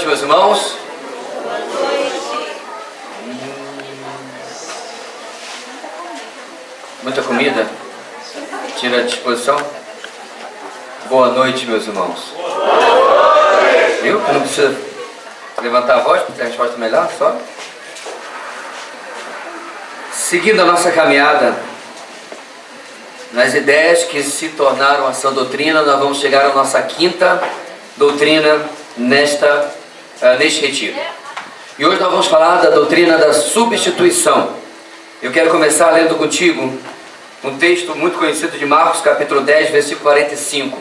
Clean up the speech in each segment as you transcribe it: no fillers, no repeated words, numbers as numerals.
noite, meus irmãos. Muita comida? Tira a disposição. Boa noite, meus irmãos. Viu? Não precisa levantar a voz para ter a resposta melhor, só. Seguindo a nossa caminhada nas ideias que se tornaram a sã doutrina, nós vamos chegar à nossa quinta doutrina neste retiro. E hoje nós vamos falar da doutrina da substituição. Eu quero começar lendo contigo um texto muito conhecido de Marcos, capítulo 10, versículo 45.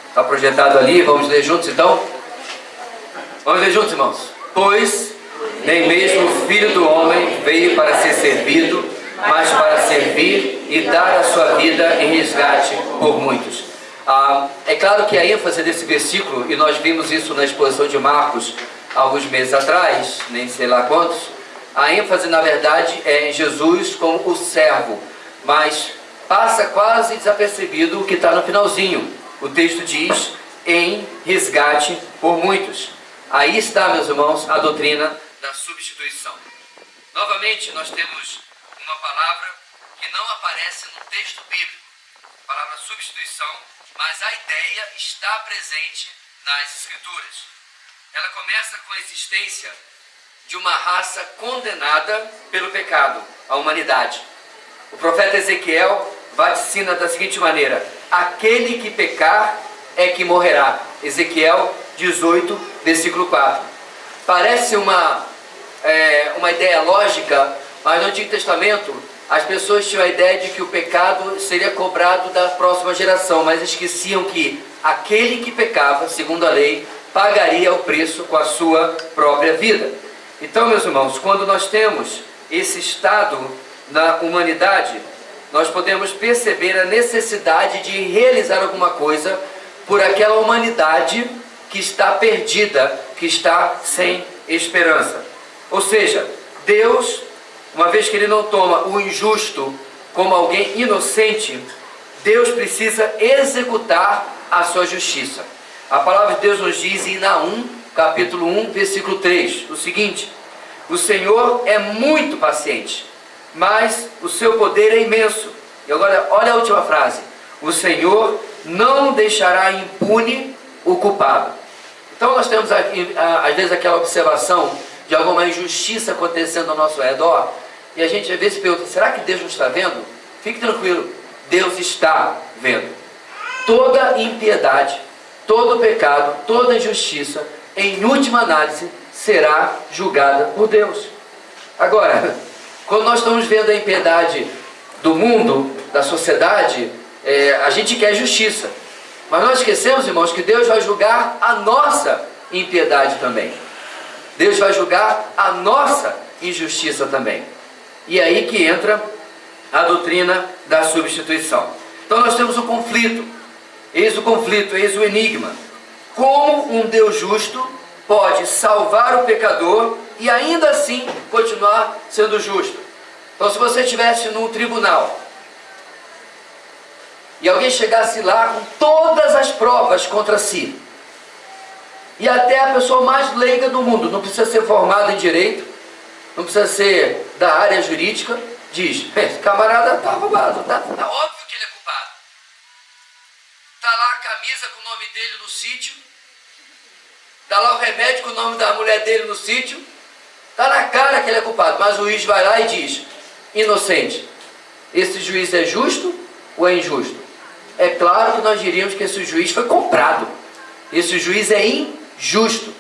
Está projetado ali, vamos ler juntos então? Vamos ler juntos, irmãos. Pois nem mesmo o Filho do Homem veio para ser servido, mas para servir e dar a sua vida em resgate por muitos. É claro que a ênfase desse versículo, e nós vimos isso na exposição de Marcos alguns meses atrás, nem sei lá quantos, a ênfase na verdade é em Jesus como o servo, mas passa quase desapercebido o que está no finalzinho. O texto diz, em resgate por muitos. Aí está, meus irmãos, a doutrina da substituição. Novamente, nós temos uma palavra que não aparece no texto bíblico, a palavra substituição, mas a ideia está presente nas Escrituras. Ela começa com a existência de uma raça condenada pelo pecado, a humanidade. O profeta Ezequiel vaticina da seguinte maneira: aquele que pecar é que morrerá. Ezequiel 18, versículo 4. Parece uma ideia lógica, mas no Antigo Testamento as pessoas tinham a ideia de que o pecado seria cobrado da próxima geração, mas esqueciam que aquele que pecava, segundo a lei, pagaria o preço com a sua própria vida. Então, meus irmãos, quando nós temos esse estado na humanidade, nós podemos perceber a necessidade de realizar alguma coisa por aquela humanidade que está perdida, que está sem esperança. Ou seja, Deus, uma vez que Ele não toma o injusto como alguém inocente, Deus precisa executar a sua justiça. A palavra de Deus nos diz em Naum, capítulo 1, versículo 3, o seguinte: o Senhor é muito paciente, mas o seu poder é imenso. E agora, olha a última frase: o Senhor não deixará impune o culpado. Então nós temos às vezes aquela observação de alguma injustiça acontecendo ao nosso redor, e a gente às vezes pergunta: será que Deus não está vendo? Fique tranquilo, Deus está vendo. Toda impiedade, todo pecado, toda injustiça, em última análise, será julgada por Deus. Agora, quando nós estamos vendo a impiedade do mundo, da sociedade, a gente quer justiça. Mas nós esquecemos, irmãos, que Deus vai julgar a nossa impiedade também. Deus vai julgar a nossa injustiça também. E é aí que entra a doutrina da substituição. Então nós temos um conflito. Eis o conflito, eis o enigma. Como um Deus justo pode salvar o pecador e ainda assim continuar sendo justo? Então, se você estivesse num tribunal e alguém chegasse lá com todas as provas contra si, e até a pessoa mais leiga do mundo, não precisa ser formada em direito, não precisa ser da área jurídica, diz: esse camarada está roubado, está óbvio que ele é culpado. Está lá a camisa com o nome dele no sítio, está lá o remédio com o nome da mulher dele no sítio, está na cara que ele é culpado, mas o juiz vai lá e diz: inocente. Esse juiz é justo ou é injusto? É claro que nós diríamos que esse juiz foi comprado. Esse juiz é injusto.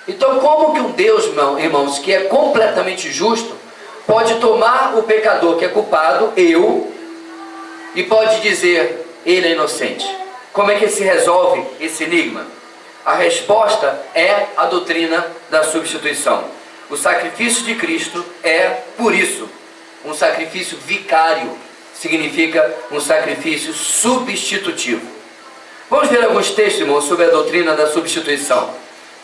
Então, como que um Deus, irmãos, que é completamente justo, pode tomar o pecador que é culpado, eu, e pode dizer: ele é inocente? Como é que se resolve esse enigma? A resposta é a doutrina da substituição. O sacrifício de Cristo é, por isso, um sacrifício vicário. Significa um sacrifício substitutivo. Vamos ver alguns textos, irmãos, sobre a doutrina da substituição.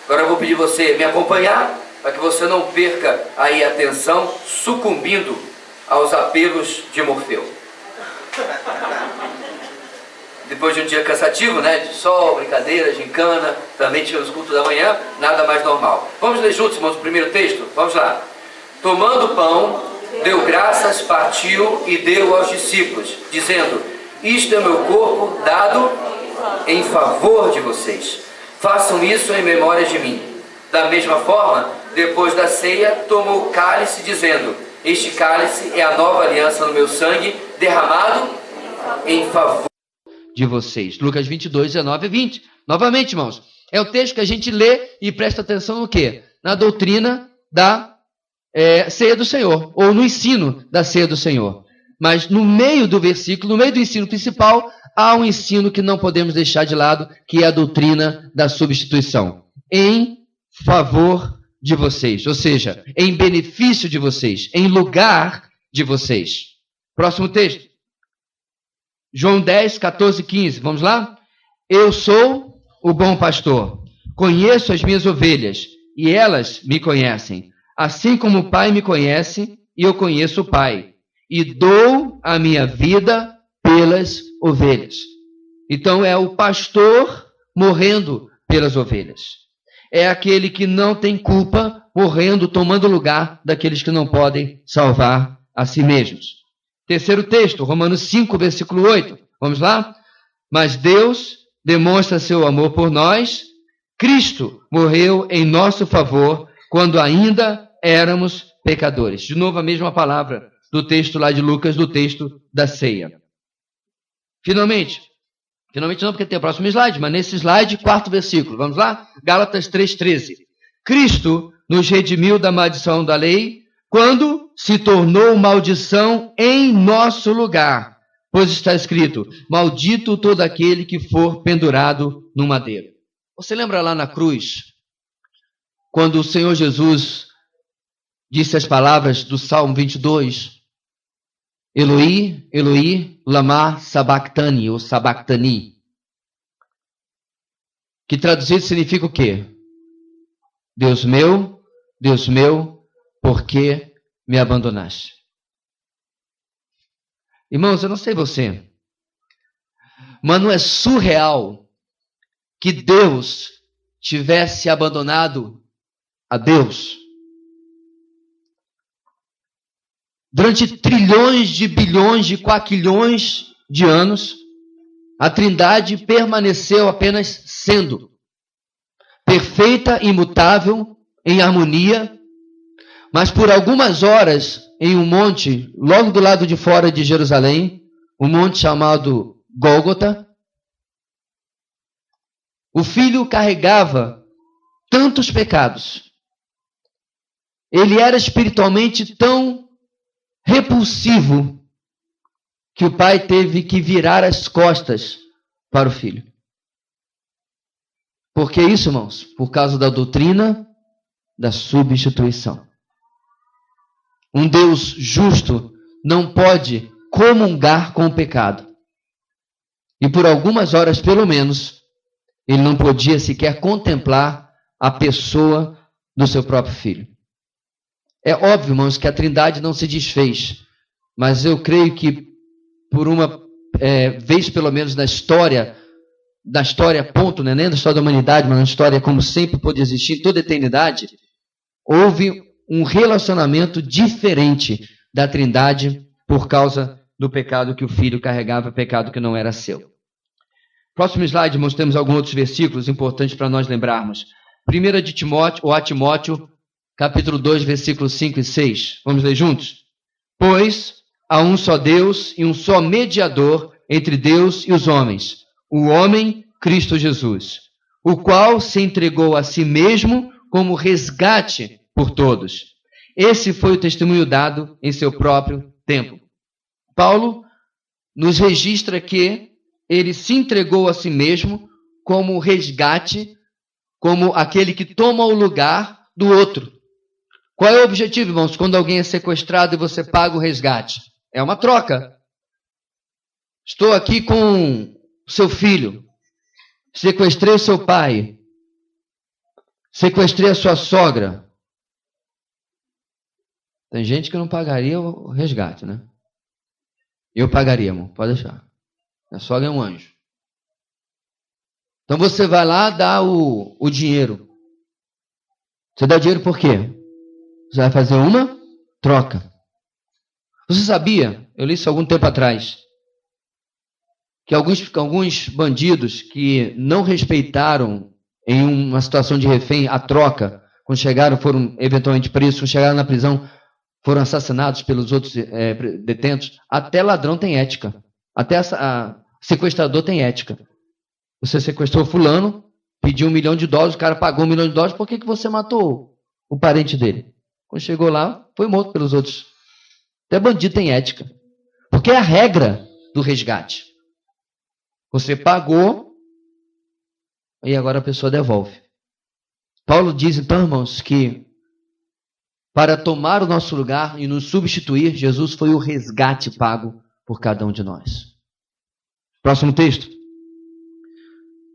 Agora eu vou pedir você me acompanhar, para que você não perca aí a atenção, sucumbindo aos apelos de Morfeu. depois de um dia cansativo, né? De sol, brincadeira, gincana, também tinha os cultos da manhã, nada mais normal. Vamos ler juntos, irmãos, o primeiro texto? Vamos lá. Tomando o pão, deu graças, partiu e deu aos discípulos, dizendo: isto é meu corpo dado em favor de vocês. Façam isso em memória de mim. Da mesma forma, depois da ceia, tomou o cálice, dizendo: este cálice é a nova aliança no meu sangue, derramado em favor de vocês. Lucas 22, 19 e 20. Novamente, irmãos, é o texto que a gente lê e presta atenção no quê? Na doutrina da ceia do Senhor, ou no ensino da ceia do Senhor. Mas no meio do versículo, no meio do ensino principal, há um ensino que não podemos deixar de lado, que é a doutrina da substituição. Em favor de vocês, ou seja, em benefício de vocês, em lugar de vocês. Próximo texto. João 10, 14 e 15. Vamos lá? Eu sou o bom pastor. Conheço as minhas ovelhas e elas me conhecem. Assim como o Pai me conhece e eu conheço o Pai. E dou a minha vida pelas ovelhas. Então é o pastor morrendo pelas ovelhas. É aquele que não tem culpa morrendo, tomando lugar daqueles que não podem salvar a si mesmos. Terceiro texto, Romanos 5, versículo 8. Vamos lá? Mas Deus demonstra seu amor por nós. Cristo morreu em nosso favor quando ainda éramos pecadores. De novo a mesma palavra do texto lá de Lucas, do texto da ceia. Finalmente não, porque tem o próximo slide, mas nesse slide, quarto versículo. Vamos lá? Gálatas 3,13. Cristo nos redimiu da maldição da lei, quando se tornou maldição em nosso lugar, pois está escrito: maldito todo aquele que for pendurado no madeiro. Você lembra lá na cruz, quando o Senhor Jesus disse as palavras do Salmo 22, Eloi, Eloi, lama sabachthani, ou sabachthani, que traduzido significa o quê? Deus meu, por que me abandonaste? Irmãos, eu não sei você, mas não é surreal que Deus tivesse abandonado a Deus? Durante trilhões de bilhões de quaquilhões de anos, a Trindade permaneceu apenas sendo perfeita, imutável, em harmonia, mas por algumas horas, em um monte, logo do lado de fora de Jerusalém, um monte chamado Gólgota, o Filho carregava tantos pecados. Ele era espiritualmente tão repulsivo que o Pai teve que virar as costas para o Filho. Por que isso, irmãos? Por causa da doutrina da substituição. Um Deus justo não pode comungar com o pecado. E por algumas horas, pelo menos, ele não podia sequer contemplar a pessoa do seu próprio Filho. É óbvio, irmãos, que a Trindade não se desfez. Mas eu creio que por uma vez, pelo menos na história, ponto, né? Nem da história da humanidade, mas na história como sempre pôde existir em toda a eternidade, houve um relacionamento diferente da Trindade por causa do pecado que o Filho carregava, pecado que não era seu. Próximo slide, irmãos, temos alguns outros versículos importantes para nós lembrarmos. 1 de Timóteo, ou a Timóteo, capítulo 2, versículos 5 e 6. Vamos ler juntos? Pois há um só Deus e um só mediador entre Deus e os homens, o homem Cristo Jesus, o qual se entregou a si mesmo como resgate por todos. Esse foi o testemunho dado em seu próprio tempo. Paulo nos registra que ele se entregou a si mesmo como resgate, como aquele que toma o lugar do outro. Qual é o objetivo, irmãos, quando alguém é sequestrado e você paga o resgate? É uma troca. Estou aqui com seu filho, sequestrei o seu pai, sequestrei a sua sogra. Tem gente que não pagaria o resgate, né? Eu pagaria, irmão, pode deixar. A sogra é um anjo. Então você vai lá dar o dinheiro. Você dá dinheiro por quê? Você vai fazer uma troca. Você sabia, eu li isso há algum tempo atrás, que alguns bandidos que não respeitaram em uma situação de refém a troca, quando chegaram, foram eventualmente presos, quando chegaram na prisão, foram assassinados pelos outros detentos. Até ladrão tem ética. Até sequestrador tem ética. Você sequestrou fulano, pediu $1 milhão, o cara pagou $1 milhão, por que você matou o parente dele? Quando chegou lá, foi morto pelos outros. Até bandido tem ética. Porque é a regra do resgate. Você pagou e agora a pessoa devolve. Paulo diz então, irmãos, que para tomar o nosso lugar e nos substituir, Jesus foi o resgate pago por cada um de nós. Próximo texto.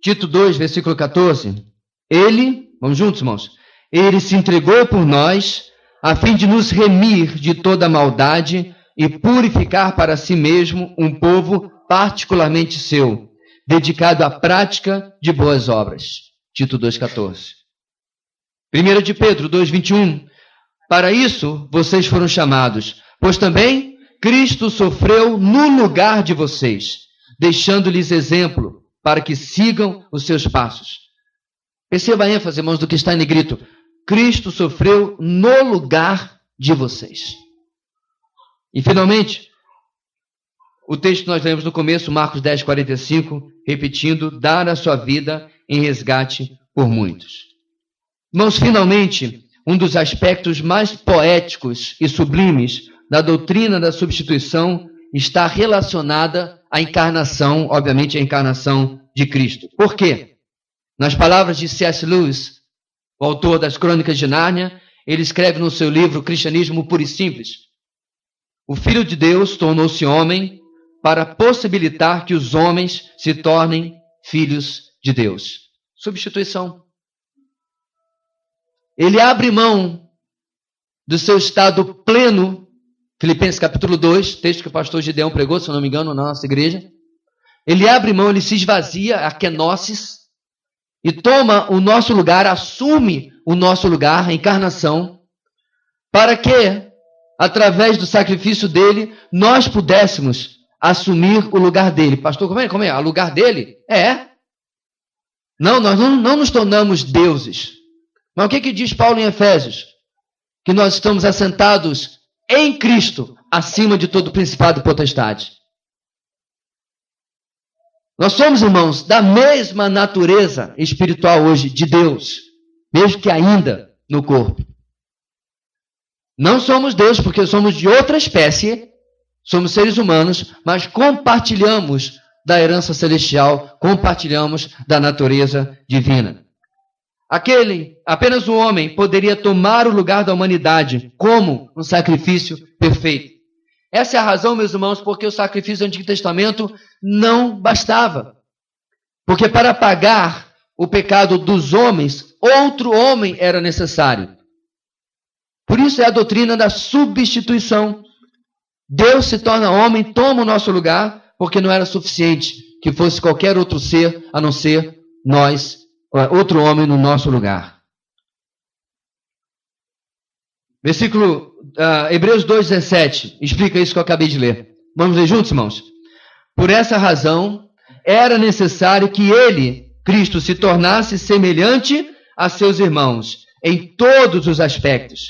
Tito 2, versículo 14. Ele, vamos juntos, irmãos. Ele se entregou por nós, a fim de nos remir de toda maldade e purificar para si mesmo um povo particularmente seu, dedicado à prática de boas obras. Tito 2,14. 1 de Pedro 2,21. Para isso vocês foram chamados, pois também Cristo sofreu no lugar de vocês, deixando-lhes exemplo, para que sigam os seus passos. Perceba a ênfase, irmãos, do que está em negrito. Cristo sofreu no lugar de vocês. E, finalmente, o texto que nós lemos no começo, Marcos 10, 45, repetindo, dar a sua vida em resgate por muitos. Irmãos, finalmente, um dos aspectos mais poéticos e sublimes da doutrina da substituição está relacionada à encarnação, obviamente, a encarnação de Cristo. Por quê? Nas palavras de C.S. Lewis, o autor das Crônicas de Nárnia, ele escreve no seu livro Cristianismo Puro e Simples: o Filho de Deus tornou-se homem para possibilitar que os homens se tornem filhos de Deus. Substituição. Ele abre mão do seu estado pleno, Filipenses capítulo 2, texto que o pastor Gideão pregou, se eu não me engano, na nossa igreja. Ele abre mão, ele se esvazia, a kenosis, e toma o nosso lugar, assume o nosso lugar, a encarnação, para que, através do sacrifício dele, nós pudéssemos assumir o lugar dele. Pastor, como é? O lugar dele? Não, nós não nos tornamos deuses. Mas o que diz Paulo em Efésios? Que nós estamos assentados em Cristo, acima de todo principado e potestade. Nós somos, irmãos, da mesma natureza espiritual hoje de Deus, mesmo que ainda no corpo. Não somos Deus porque somos de outra espécie, somos seres humanos, mas compartilhamos da herança celestial, compartilhamos da natureza divina. Apenas um homem poderia tomar o lugar da humanidade como um sacrifício perfeito. Essa é a razão, meus irmãos, porque o sacrifício do Antigo Testamento não bastava. Porque para pagar o pecado dos homens, outro homem era necessário. Por isso é a doutrina da substituição. Deus se torna homem, toma o nosso lugar, porque não era suficiente que fosse qualquer outro ser, a não ser nós, outro homem no nosso lugar. Versículo Hebreus 2,17 explica isso que eu acabei de ler. Vamos ler juntos, irmãos? Por essa razão, era necessário que ele, Cristo, se tornasse semelhante a seus irmãos em todos os aspectos,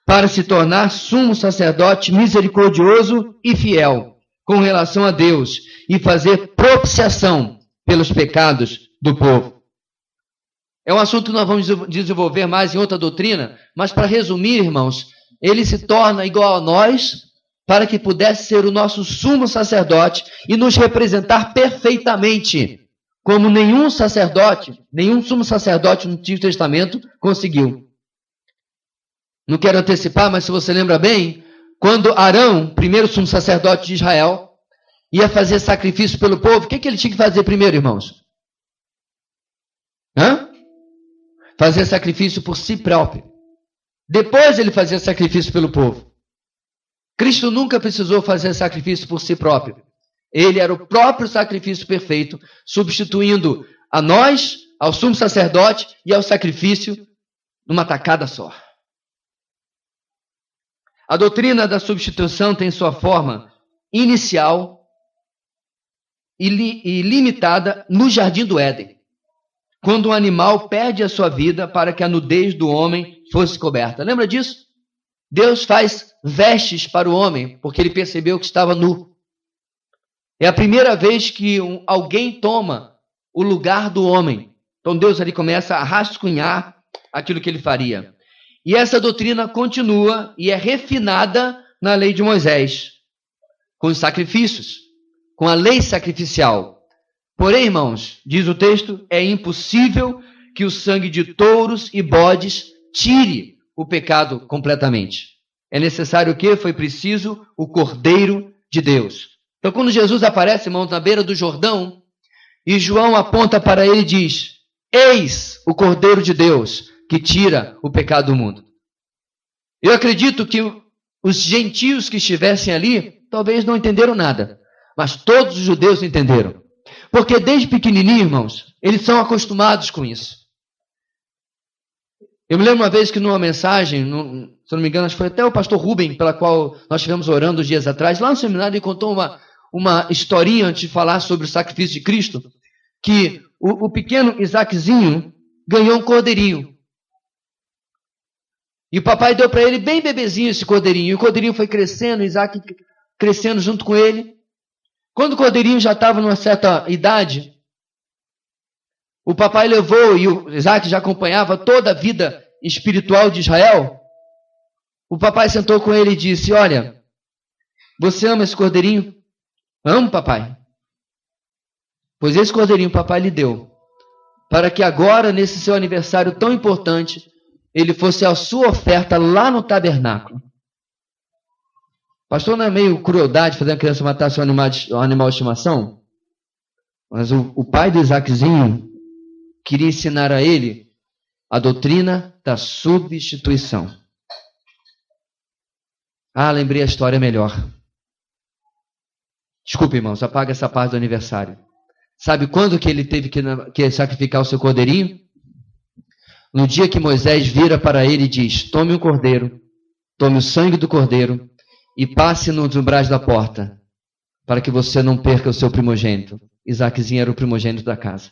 para se tornar sumo sacerdote misericordioso e fiel com relação a Deus e fazer propiciação pelos pecados do povo. É um assunto que nós vamos desenvolver mais em outra doutrina, mas para resumir, irmãos, ele se torna igual a nós para que pudesse ser o nosso sumo sacerdote e nos representar perfeitamente, como nenhum sumo sacerdote no Antigo Testamento conseguiu. Não quero antecipar, mas se você lembra bem, quando Arão, primeiro sumo sacerdote de Israel, ia fazer sacrifício pelo povo, o que ele tinha que fazer primeiro, irmãos? Fazer sacrifício por si próprio. Depois ele fazia sacrifício pelo povo. Cristo nunca precisou fazer sacrifício por si próprio. Ele era o próprio sacrifício perfeito, substituindo a nós, ao sumo sacerdote e ao sacrifício numa tacada só. A doutrina da substituição tem sua forma inicial e limitada no jardim do Éden, quando um animal perde a sua vida para que a nudez do homem fosse coberta. Lembra disso? Deus faz vestes para o homem, porque ele percebeu que estava nu. É a primeira vez que alguém toma o lugar do homem. Então Deus ali começa a rascunhar aquilo que ele faria. E essa doutrina continua e é refinada na lei de Moisés, com os sacrifícios, com a lei sacrificial. Porém, irmãos, diz o texto, é impossível que o sangue de touros e bodes tire o pecado completamente. É necessário o quê? Foi preciso o Cordeiro de Deus. Então, quando Jesus aparece, irmãos, na beira do Jordão, e João aponta para ele e diz: eis o Cordeiro de Deus que tira o pecado do mundo. Eu acredito que os gentios que estivessem ali, talvez não entenderam nada, mas todos os judeus entenderam. Porque desde pequenininho, irmãos, eles são acostumados com isso. Eu me lembro uma vez que numa mensagem, se não me engano, acho que foi até o pastor Rubem, pela qual nós estivemos orando uns dias atrás, lá no seminário ele contou uma historinha antes de falar sobre o sacrifício de Cristo, que o pequeno Isaaczinho ganhou um cordeirinho. E o papai deu para ele bem bebezinho esse cordeirinho. E o cordeirinho foi crescendo, Isaac crescendo junto com ele. Quando o cordeirinho já estava numa certa idade, o papai levou, e o Isaac já acompanhava toda a vida espiritual de Israel. O papai sentou com ele e disse: olha, você ama esse cordeirinho? Amo, papai. Pois esse cordeirinho o papai lhe deu, para que agora, nesse seu aniversário tão importante, ele fosse a sua oferta lá no tabernáculo. Pastor, não é meio crueldade fazer a criança matar seu animal de estimação? Mas o pai do Isaaczinho queria ensinar a ele a doutrina da substituição. Ah, lembrei a história melhor. Desculpe, irmãos, apaga essa parte do aniversário. Sabe quando que ele teve que sacrificar o seu cordeirinho? No dia que Moisés vira para ele e diz: tome um cordeiro, tome o sangue do cordeiro e passe nos umbrais da porta, para que você não perca o seu primogênito. Isaaczinho era o primogênito da casa.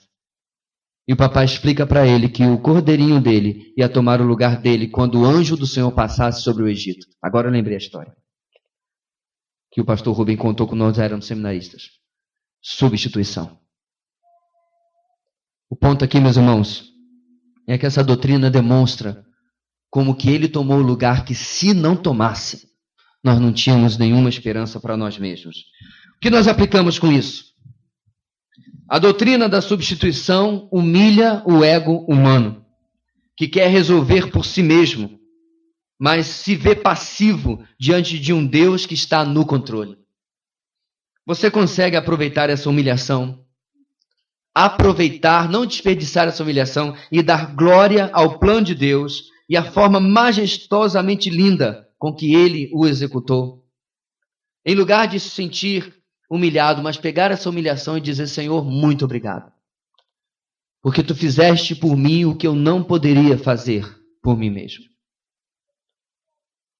E o papai explica para ele que o cordeirinho dele ia tomar o lugar dele quando o anjo do Senhor passasse sobre o Egito. Agora eu lembrei a história que o pastor Rubem contou quando nós éramos seminaristas. Substituição. O ponto aqui, meus irmãos, é que essa doutrina demonstra como que ele tomou o lugar que, se não tomasse, nós não tínhamos nenhuma esperança para nós mesmos. O que nós aplicamos com isso? A doutrina da substituição humilha o ego humano, que quer resolver por si mesmo, mas se vê passivo diante de um Deus que está no controle. Você consegue aproveitar essa humilhação? Aproveitar, não desperdiçar essa humilhação e dar glória ao plano de Deus e a forma majestosamente linda com que ele o executou. Em lugar de se sentir humilhado, mas pegar essa humilhação e dizer: Senhor, muito obrigado, porque tu fizeste por mim o que eu não poderia fazer por mim mesmo.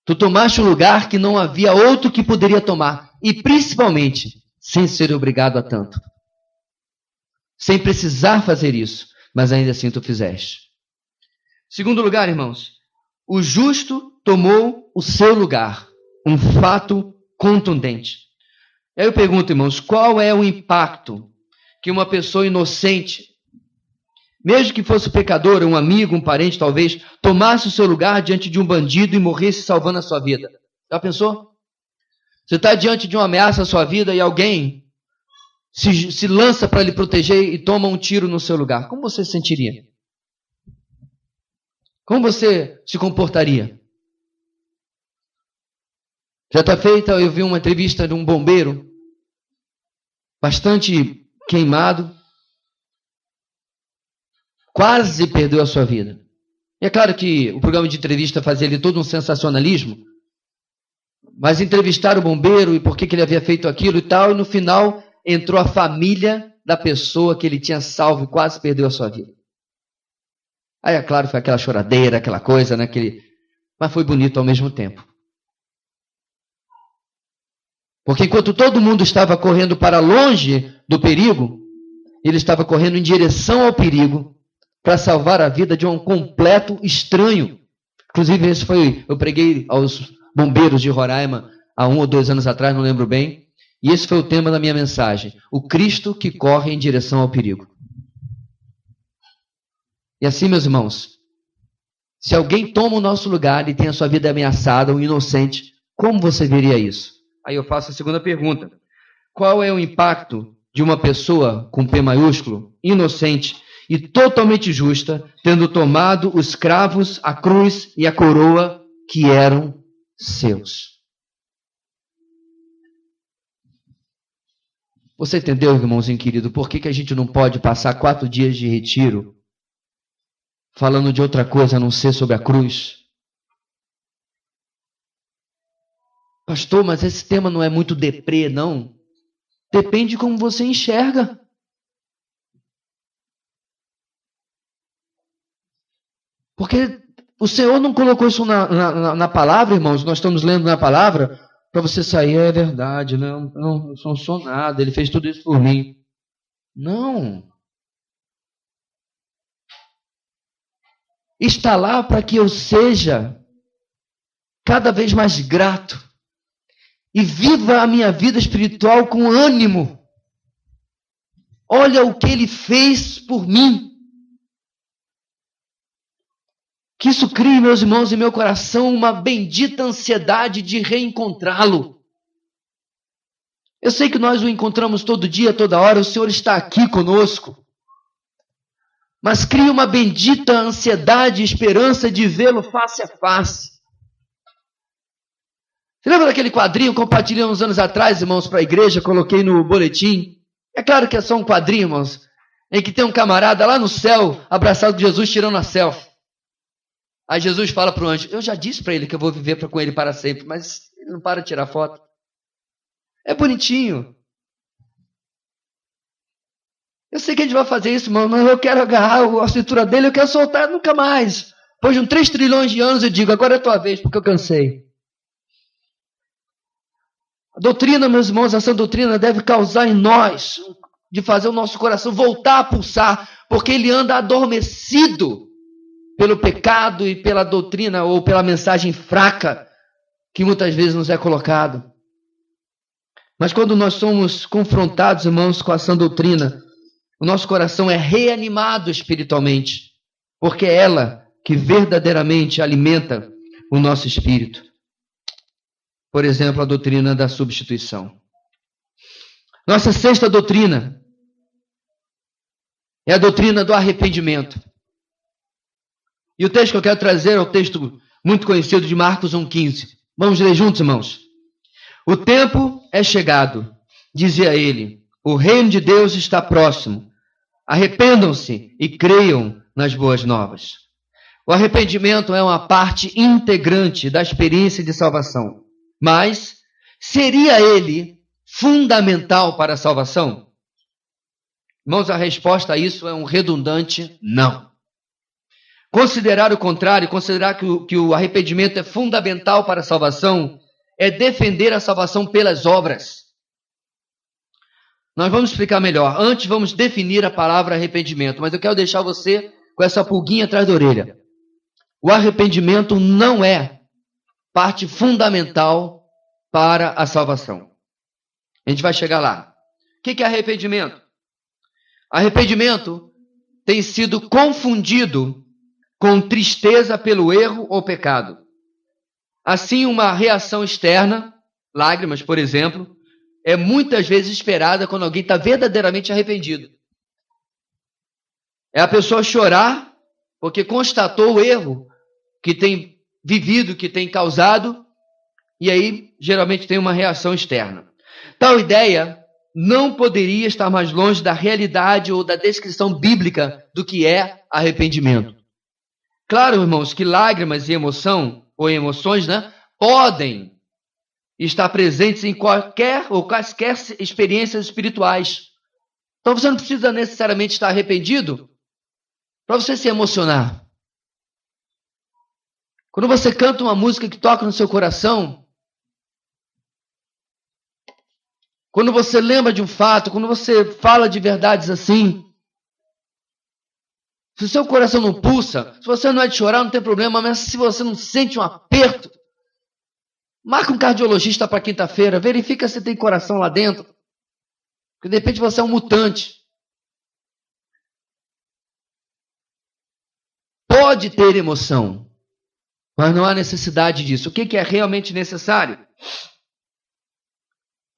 Tu tomaste um lugar que não havia outro que poderia tomar, e principalmente sem ser obrigado a tanto, sem precisar fazer isso, mas ainda assim tu fizeste. Segundo lugar, irmãos, o justo tomou o seu lugar, um fato contundente. Aí eu pergunto, irmãos, qual é o impacto que uma pessoa inocente, mesmo que fosse pecador, um amigo, um parente talvez, tomasse o seu lugar diante de um bandido e morresse salvando a sua vida? Já pensou? Você está diante de uma ameaça à sua vida e alguém se lança para lhe proteger e toma um tiro no seu lugar. Como você se sentiria? Como você se comportaria? Já está feita, eu vi uma entrevista de um bombeiro, bastante queimado, quase perdeu a sua vida. E é claro que o programa de entrevista fazia ali todo um sensacionalismo, mas entrevistaram o bombeiro e por que ele havia feito aquilo e tal, e no final entrou a família da pessoa que ele tinha salvo e quase perdeu a sua vida. Aí, é claro, foi aquela choradeira, aquela coisa, né? Mas foi bonito ao mesmo tempo. Porque enquanto todo mundo estava correndo para longe do perigo, ele estava correndo em direção ao perigo para salvar a vida de um completo estranho. Inclusive, eu preguei aos bombeiros de Roraima há 1 ou 2 anos atrás, não lembro bem. E esse foi o tema da minha mensagem. O Cristo que corre em direção ao perigo. E assim, meus irmãos, se alguém toma o nosso lugar e tem a sua vida ameaçada, um inocente, como você veria isso? Aí eu faço a segunda pergunta. Qual é o impacto de uma pessoa com P maiúsculo, inocente e totalmente justa, tendo tomado os cravos, a cruz e a coroa que eram seus? Você entendeu, irmãozinho querido, por que a gente não pode passar 4 dias de retiro falando de outra coisa a não ser sobre a cruz? Pastor, mas esse tema não é muito deprê, não? Depende de como você enxerga. Porque o Senhor não colocou isso na palavra, irmãos. Nós estamos lendo na palavra para você sair, é verdade, não sou nada, ele fez tudo isso por mim. Não. Está lá para que eu seja cada vez mais grato e viva a minha vida espiritual com ânimo. Olha o que ele fez por mim. Que isso crie, meus irmãos, em meu coração uma bendita ansiedade de reencontrá-lo. Eu sei que nós o encontramos todo dia, toda hora, o Senhor está aqui conosco. Mas crie uma bendita ansiedade e esperança de vê-lo face a face. Você lembra daquele quadrinho que eu compartilhei uns anos atrás, irmãos, para a igreja, coloquei no boletim? É claro que é só um quadrinho, irmãos, em que tem um camarada lá no céu, abraçado com Jesus, tirando a selfie. Aí Jesus fala para o anjo, eu já disse para ele que eu vou viver com ele para sempre, mas ele não para de tirar foto. É bonitinho. Eu sei que a gente vai fazer isso, irmão, mas eu quero agarrar a cintura dele, eu quero soltar nunca mais. Depois de uns 3 trilhões de anos eu digo, agora é a tua vez, porque eu cansei. A doutrina, meus irmãos, essa doutrina deve causar em nós, de fazer o nosso coração voltar a pulsar, porque ele anda adormecido pelo pecado e pela doutrina ou pela mensagem fraca que muitas vezes nos é colocado. Mas quando nós somos confrontados, irmãos, com essa doutrina, o nosso coração é reanimado espiritualmente, porque é ela que verdadeiramente alimenta o nosso espírito. Por exemplo, a doutrina da substituição. Nossa 6ª doutrina é a doutrina do arrependimento. E o texto que eu quero trazer é o texto muito conhecido de Marcos 1,15. Vamos ler juntos, irmãos? O tempo é chegado, dizia ele, o reino de Deus está próximo. Arrependam-se e creiam nas boas novas. O arrependimento é uma parte integrante da experiência de salvação. Mas seria ele fundamental para a salvação? Irmãos, a resposta a isso é um redundante não. Considerar o contrário, considerar que o arrependimento é fundamental para a salvação, é defender a salvação pelas obras. Nós vamos explicar melhor. Antes vamos definir a palavra arrependimento, mas eu quero deixar você com essa pulguinha atrás da orelha. O arrependimento não é parte fundamental para a salvação. A gente vai chegar lá. O que é arrependimento? Arrependimento tem sido confundido com tristeza pelo erro ou pecado. Assim, uma reação externa, lágrimas, por exemplo, é muitas vezes esperada quando alguém está verdadeiramente arrependido. É a pessoa chorar porque constatou o erro que tem vivido, que tem causado, e aí geralmente tem uma reação externa. Tal ideia não poderia estar mais longe da realidade ou da descrição bíblica do que é arrependimento. Claro, irmãos, que lágrimas e emoção, ou emoções, podem estar presentes em qualquer ou quaisquer experiências espirituais. Então você não precisa necessariamente estar arrependido para você se emocionar. Quando você canta uma música que toca no seu coração, quando você lembra de um fato, quando você fala de verdades assim, se o seu coração não pulsa, se você não é de chorar, não tem problema, mas se você não sente um aperto, marca um cardiologista para quinta-feira, verifica se tem coração lá dentro, porque de repente você é um mutante. Pode ter emoção, mas não há necessidade disso. O que é realmente necessário?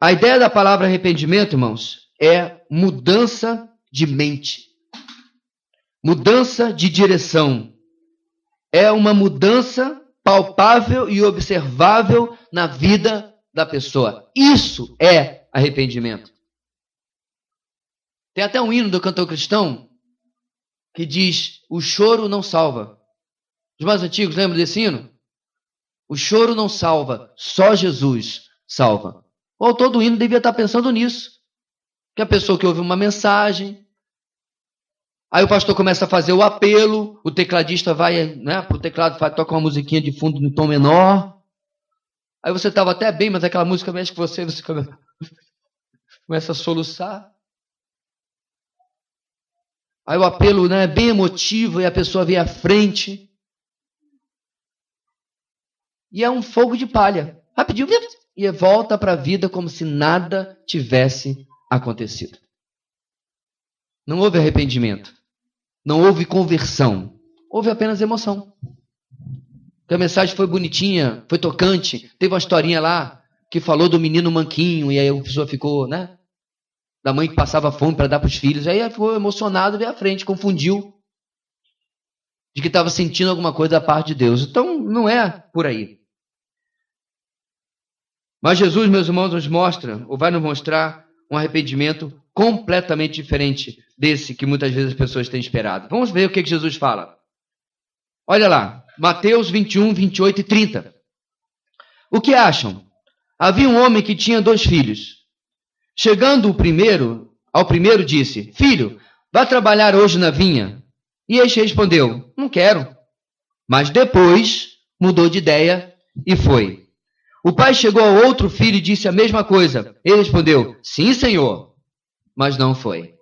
A ideia da palavra arrependimento, irmãos, é mudança de mente. Mudança de direção. É uma mudança palpável e observável na vida da pessoa. Isso é arrependimento. Tem até um hino do cantor cristão que diz: o choro não salva. Os mais antigos lembram desse hino? O choro não salva, só Jesus salva. O autor do hino devia estar pensando nisso. Que a pessoa que ouve uma mensagem, aí o pastor começa a fazer o apelo, o tecladista vai, né, para o teclado, toca uma musiquinha de fundo no tom menor. Aí você estava até bem, mas aquela música mexe com você começa a soluçar. Aí o apelo, né, é bem emotivo e a pessoa vem à frente. E é um fogo de palha. Rapidinho, e volta para a vida como se nada tivesse acontecido. Não houve arrependimento. Não houve conversão. Houve apenas emoção. Porque a mensagem foi bonitinha, foi tocante. Teve uma historinha lá que falou do menino manquinho, e aí a pessoa ficou, né? Da mãe que passava fome para dar para os filhos. Aí ficou emocionado, veio à frente, confundiu de que estava sentindo alguma coisa da parte de Deus. Então, não é por aí. Mas Jesus, meus irmãos, nos mostra, ou vai nos mostrar, um arrependimento completamente diferente desse que muitas vezes as pessoas têm esperado. Vamos ver o que Jesus fala. Olha lá, Mateus 21, 28 e 30. O que acham? Havia um homem que tinha 2 filhos. Chegando ao primeiro disse: filho, vá trabalhar hoje na vinha. E este respondeu: não quero. Mas depois mudou de ideia e foi. O pai chegou ao outro filho e disse a mesma coisa. Ele respondeu: sim, senhor. Mas não foi.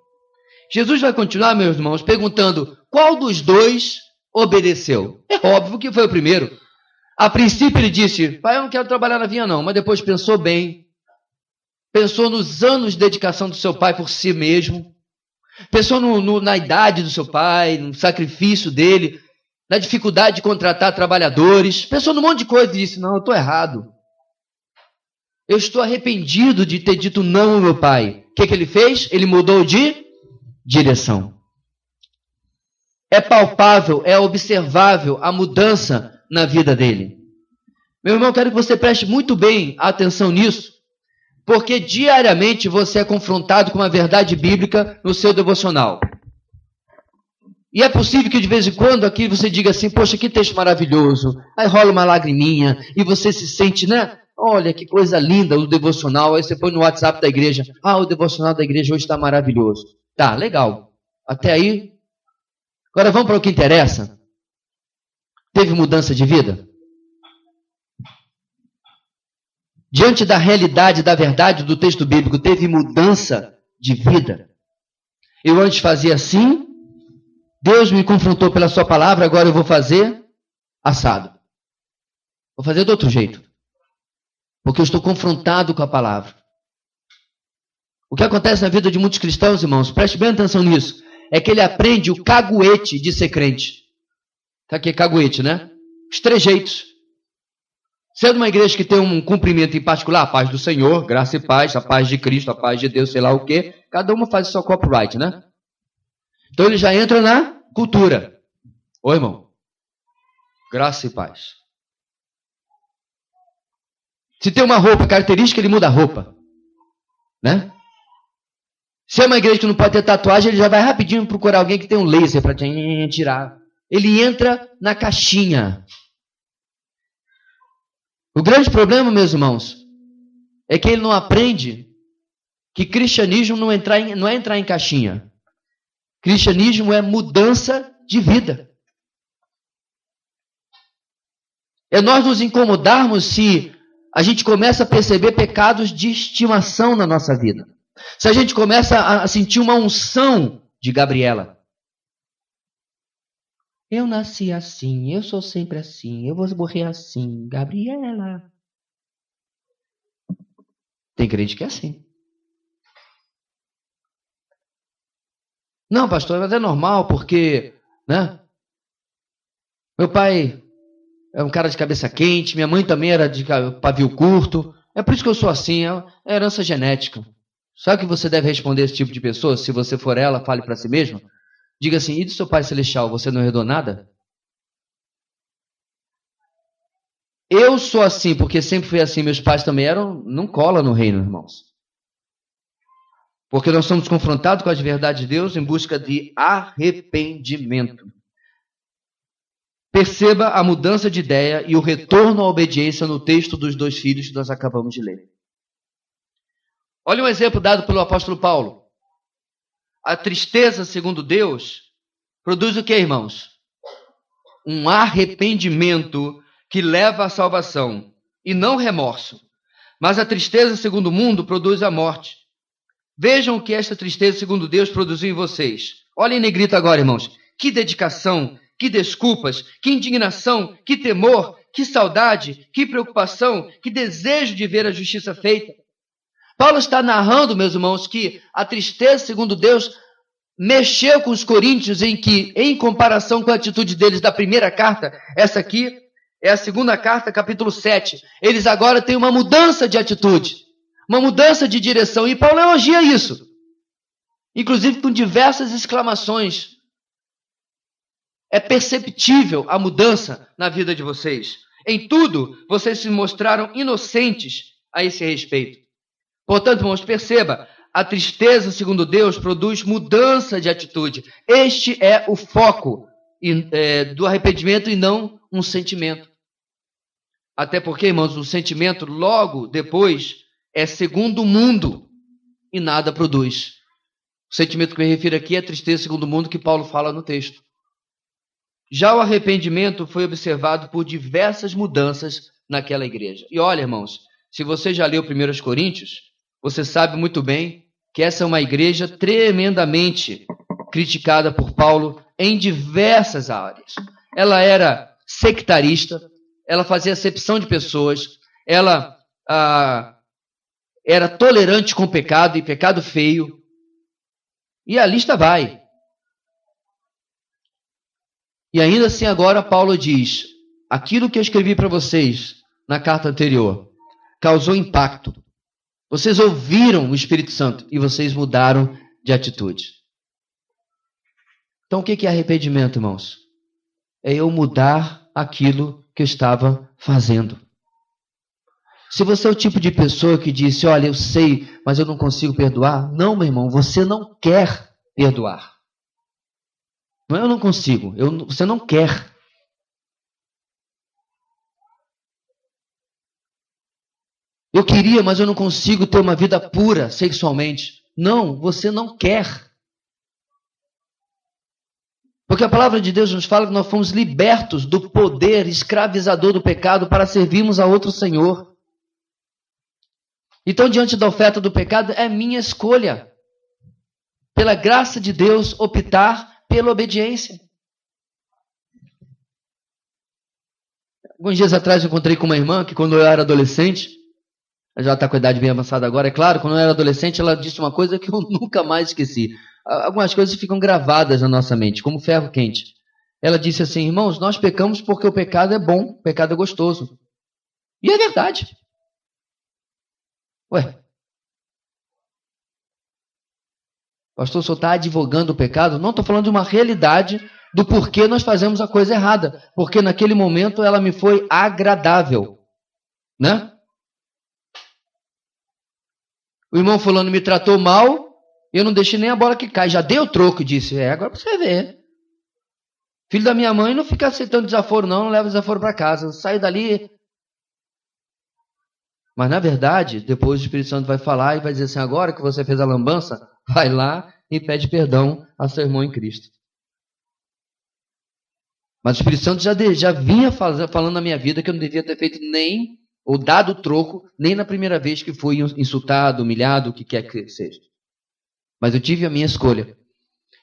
Jesus vai continuar, meus irmãos, perguntando qual dos 2 obedeceu. É óbvio que foi o primeiro. A princípio ele disse: pai, eu não quero trabalhar na vinha não. Mas depois pensou bem. Pensou nos anos de dedicação do seu pai por si mesmo. Pensou na idade do seu pai, no sacrifício dele, na dificuldade de contratar trabalhadores. Pensou num monte de coisa e disse: não, eu estou errado. Eu estou arrependido de ter dito não ao meu pai. O que ele fez? Ele mudou de direção. É palpável, é observável a mudança na vida dele. Meu irmão, quero que você preste muito bem atenção nisso, porque diariamente você é confrontado com uma verdade bíblica no seu devocional. E é possível que de vez em quando aqui você diga assim: poxa, que texto maravilhoso. Aí rola uma lagriminha e você se sente, né? Olha que coisa linda o devocional. Aí você põe no WhatsApp da igreja: ah, o devocional da igreja hoje está maravilhoso. Tá, legal. Até aí. Agora vamos para o que interessa. Teve mudança de vida? Diante da realidade, da verdade do texto bíblico, teve mudança de vida? Eu antes fazia assim, Deus me confrontou pela sua palavra, agora eu vou fazer assado. Vou fazer de outro jeito. Porque eu estou confrontado com a palavra. O que acontece na vida de muitos cristãos, irmãos, preste bem atenção nisso, é que ele aprende o caguete de ser crente. Sabe o que é caguete, né? Os trejeitos. Sendo uma igreja que tem um cumprimento em particular, a paz do Senhor, graça e paz, a paz de Cristo, a paz de Deus, sei lá o quê, cada uma faz o seu copyright, né? Então ele já entra na cultura. Ô irmão, graça e paz. Se tem uma roupa característica, ele muda a roupa. Né? Se é uma igreja que não pode ter tatuagem, ele já vai rapidinho procurar alguém que tem um laser para tirar. Ele entra na caixinha. O grande problema, meus irmãos, é que ele não aprende que cristianismo não é entrar em caixinha. Cristianismo é mudança de vida. É nós nos incomodarmos se a gente começa a perceber pecados de estimação na nossa vida. Se a gente começa a sentir uma unção de Gabriela. Eu nasci assim, eu sou sempre assim, eu vou morrer assim, Gabriela. Tem crente que é assim. Não, pastor, mas é normal porque, né? Meu pai é um cara de cabeça quente, minha mãe também era de pavio curto. É por isso que eu sou assim, é herança genética. Sabe o que você deve responder a esse tipo de pessoa? Se você for ela, fale para si mesmo. Diga assim, e do seu Pai Celestial, você não herdou nada? Eu sou assim, porque sempre fui assim, meus pais também eram, não cola no reino, irmãos. Porque nós somos confrontados com as verdades de Deus em busca de arrependimento. Perceba a mudança de ideia e o retorno à obediência no texto dos 2 filhos que nós acabamos de ler. Olha um exemplo dado pelo apóstolo Paulo. A tristeza, segundo Deus, produz o que, irmãos? Um arrependimento que leva à salvação, e não remorso. Mas a tristeza, segundo o mundo, produz a morte. Vejam o que esta tristeza, segundo Deus, produziu em vocês. Olhem em negrito agora, irmãos. Que dedicação, que desculpas, que indignação, que temor, que saudade, que preocupação, que desejo de ver a justiça feita. Paulo está narrando, meus irmãos, que a tristeza, segundo Deus, mexeu com os coríntios em que, em comparação com a atitude deles da primeira carta, essa aqui é a segunda carta, capítulo 7. Eles agora têm uma mudança de atitude, uma mudança de direção, e Paulo elogia isso, inclusive com diversas exclamações. É perceptível a mudança na vida de vocês. Em tudo, vocês se mostraram inocentes a esse respeito. Portanto, irmãos, perceba, a tristeza, segundo Deus, produz mudança de atitude. Este é o foco do arrependimento e não um sentimento. Até porque, irmãos, o sentimento logo depois é segundo o mundo e nada produz. O sentimento que me refiro aqui é a tristeza segundo o mundo que Paulo fala no texto. Já o arrependimento foi observado por diversas mudanças naquela igreja. E olha, irmãos, se você já leu 1 Coríntios, você sabe muito bem que essa é uma igreja tremendamente criticada por Paulo em diversas áreas. Ela era sectarista, ela fazia acepção de pessoas, ela era tolerante com pecado e pecado feio. E a lista vai. E ainda assim agora Paulo diz, aquilo que eu escrevi para vocês na carta anterior causou impacto. Vocês ouviram o Espírito Santo e vocês mudaram de atitude. Então o que é arrependimento, irmãos? É eu mudar aquilo que eu estava fazendo. Se você é o tipo de pessoa que disse, olha, eu sei, mas eu não consigo perdoar. Não, meu irmão, você não quer perdoar. Não é eu não consigo, você não quer. Eu queria, mas eu não consigo ter uma vida pura sexualmente. Não, você não quer. Porque a palavra de Deus nos fala que nós fomos libertos do poder escravizador do pecado para servirmos a outro Senhor. Então, diante da oferta do pecado, é minha escolha, pela graça de Deus, optar pela obediência. Alguns dias atrás eu encontrei com uma irmã que quando eu era adolescente, ela já está com a idade bem avançada agora, é claro, quando eu era adolescente ela disse uma coisa que eu nunca mais esqueci. Algumas coisas ficam gravadas na nossa mente, como ferro quente. Ela disse assim, irmãos, nós pecamos porque o pecado é bom, o pecado é gostoso. E é verdade. Ué, pastor, o senhor está advogando o pecado? Não, estou falando de uma realidade do porquê nós fazemos a coisa errada. Porque naquele momento ela me foi agradável. Né? O irmão fulano me tratou mal, eu não deixei nem a bola que cai. Já dei o troco e disse, agora para você ver. Filho da minha mãe não fica aceitando desaforo não leva desaforo para casa. Sai dali. Mas, na verdade, depois o Espírito Santo vai falar e vai dizer assim, agora que você fez a lambança, vai lá e pede perdão a seu irmão em Cristo. Mas o Espírito Santo já vinha falando na minha vida que eu não devia ter feito nem, ou dado o troco, nem na primeira vez que fui insultado, humilhado, o que quer que seja. Mas eu tive a minha escolha